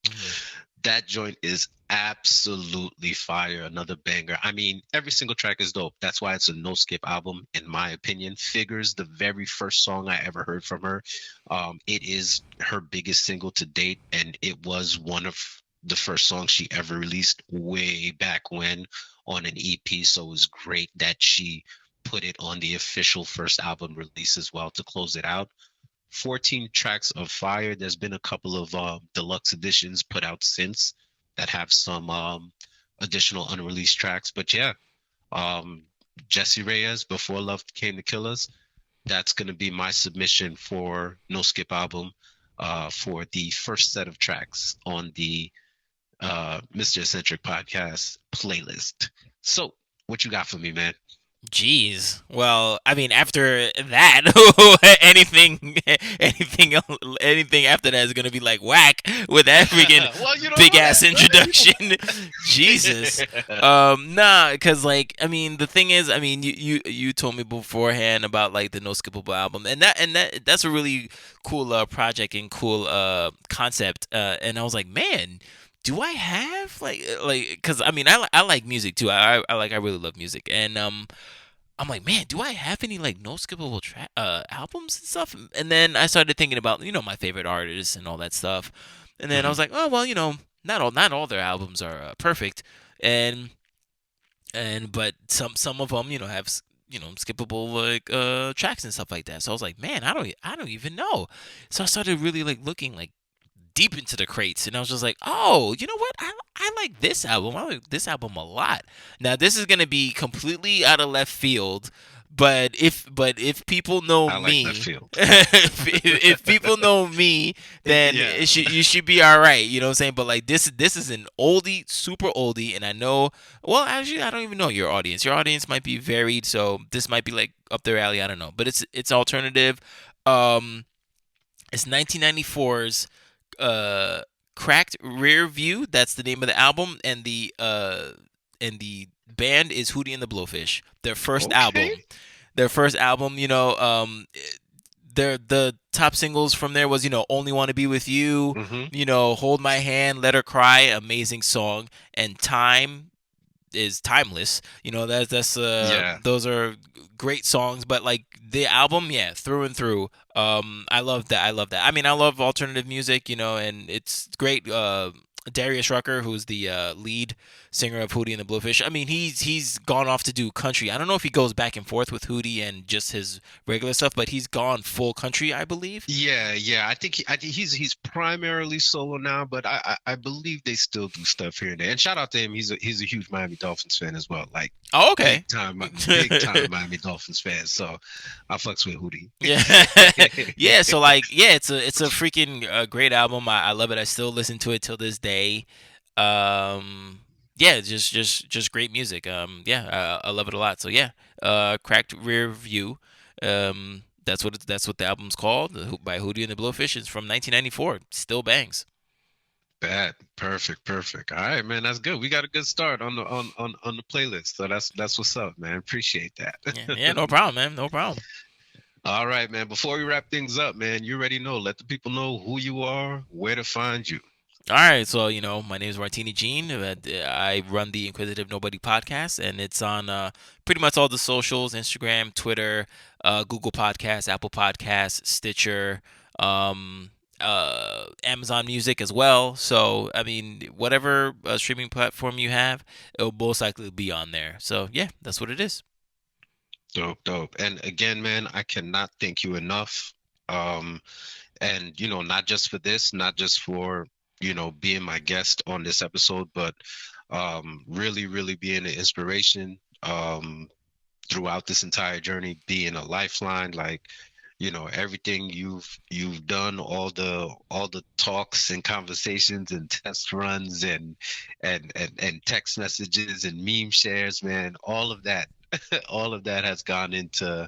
Mhm. That joint is absolutely fire. Another banger. I mean, every single track is dope. That's why it's a no skip album, in my opinion. Figures, the very first song I ever heard from her. It is her biggest single to date, and it was one of the first songs she ever released way back when on an EP. So it was great that she put it on the official first album release as well to close it out. 14 tracks of fire. There's been a couple of deluxe editions put out since that have some additional unreleased tracks. But yeah, um, Jesse Reyes, Before Love Came to Kill Us, that's going to be my submission for No Skip album for the first set of tracks on the Mr. Eccentric podcast playlist. So, what you got for me, man? Jeez. Well, I mean, after that, anything after that is gonna be like whack with that freaking Well, you don't big know ass that, brother. introduction. Jesus. Nah, cause like, I mean, the thing is, I mean, you told me beforehand about like the No Skippable album, and that's a really cool project and cool concept. And I was like, man, do I have like, cause I mean, I like music too. I really love music, and I'm like, man, do I have any like no skippable albums and stuff? And then I started thinking about my favorite artists and all that stuff. And then I Mhm. was like, oh well, not all their albums are perfect, and but some of them have skippable like tracks and stuff like that. So I was like, man, I don't even know. So I started really like looking like deep into the crates, and I was just like, oh, you know what? I like this album. I like this album a lot. Now this is gonna be completely out of left field, but if people know I like that me, field. if people know me, then Yeah, you should be all right. You know what I'm saying? But like this is an oldie, super oldie, and I know. Well, actually, I don't even know your audience. Your audience might be varied, so this might be like up their alley. I don't know, but it's alternative. Um, it's 1994's uh Cracked Rear View. That's the name of the album, and the band is Hootie and the Blowfish. Their first okay. album. Their first album, the top singles from there was, Only Want to Be With You, Hmm. Hold My Hand, Let Her Cry, amazing song, and Time is timeless. Yeah, Those are great songs, but like the album, yeah, through and through. I love that. I love that. I mean, I love alternative music, and it's great. Darius Rucker, who's the lead singer of Hootie and the Blowfish. I mean, he's gone off to do country. I don't know if he goes back and forth with Hootie and just his regular stuff, but he's gone full country, I believe. yeah. I think he's primarily solo now, but I believe they still do stuff here and there. And shout out to him. He's a huge Miami Dolphins fan as well. Like Oh, okay. big time Miami Dolphins fan. So I fucks with Hootie. Yeah, yeah. So like, yeah, it's a freaking great album. I love it. I still listen to it till this day. Yeah, just great music. Yeah, I love it a lot. So yeah, Cracked Rear View. That's what the album's called by Hootie and the Blowfish. It's from 1994. Still bangs. Bad, perfect. All right, man, that's good. We got a good start on the playlist. So that's what's up, man. Appreciate Yeah, that. yeah, no problem, man. No problem. All right, man. Before we wrap things up, man, you already know. Let the people know who you are, where to find you. All right, so my name is Martini Jean. I run the Inquisitive Nobody podcast, and it's on pretty much all the socials: Instagram, Twitter, Google Podcasts, Apple Podcasts, Stitcher, Amazon Music as well. So I mean, whatever streaming platform you have, it'll most likely be on there. So yeah, that's what it is. Dope. And again, man, I cannot thank you enough. Um, and not just for this, not just for being my guest on this episode, but really being an inspiration throughout this entire journey, being a lifeline. Like everything you've done, all the talks and conversations and test runs and text messages and meme shares, man, all of that all of that has gone into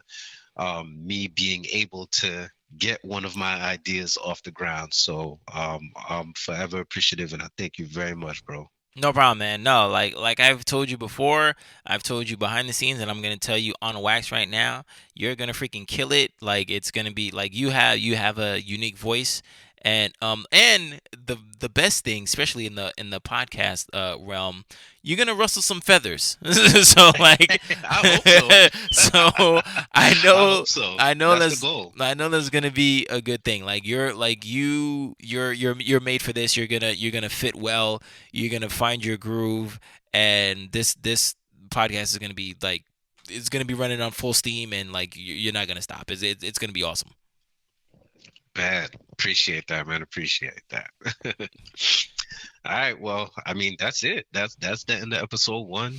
me being able to get one of my ideas off the ground. So I'm forever appreciative, and I thank you very much, bro. No problem, man. No, like I've told you before, I've told you behind the scenes, and I'm gonna tell you on wax right now. You're gonna freaking kill it. Like it's gonna be like you have a unique voice, And the best thing, especially in the podcast realm, you're gonna rustle some feathers. So like, I hope so. so I I know hope so. I know That's the that's goal. I know that's gonna be a good thing. Like you're made for this. You're gonna fit well. You're gonna find your groove, and this podcast is gonna be like, it's gonna be running on full steam, and like you're not gonna stop. It's gonna be awesome. Man, appreciate that, man. Appreciate that. All right, well, I mean, that's it. That's the end of episode one.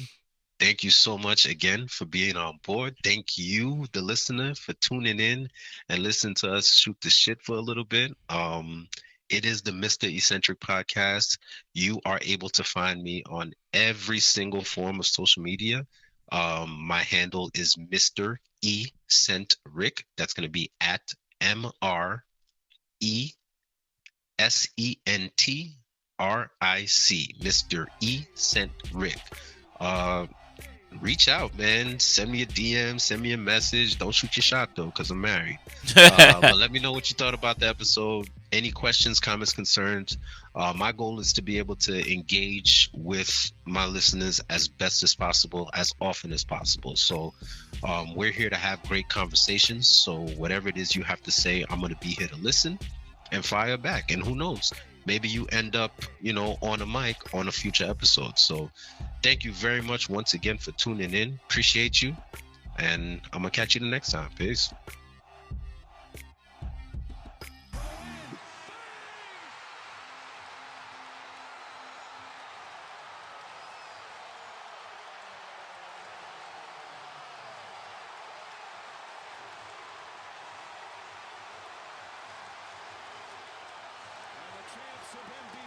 Thank you so much again for being on board. Thank you, the listener, for tuning in and listening to us shoot the shit for a little bit. It is the Mr. Eccentric podcast. You are able to find me on every single form of social media. My handle is Mr. Eccentric. That's going to be at MrEscentric, Mr. Eccentric. Uh, Reach out, man. Send me a DM, send me a message. Don't shoot your shot though, because I'm married. But let me know what you thought about the episode. Any questions, comments, concerns. My goal is to be able to engage with my listeners as best as possible, as often as possible. So we're here to have great conversations. So whatever it is you have to say, I'm going to be here to listen and fire back. And who knows? Maybe you end up, on a mic on a future episode. So thank you very much once again for tuning in. Appreciate you. And I'm going to catch you the next time. Peace. And the chance of MVP.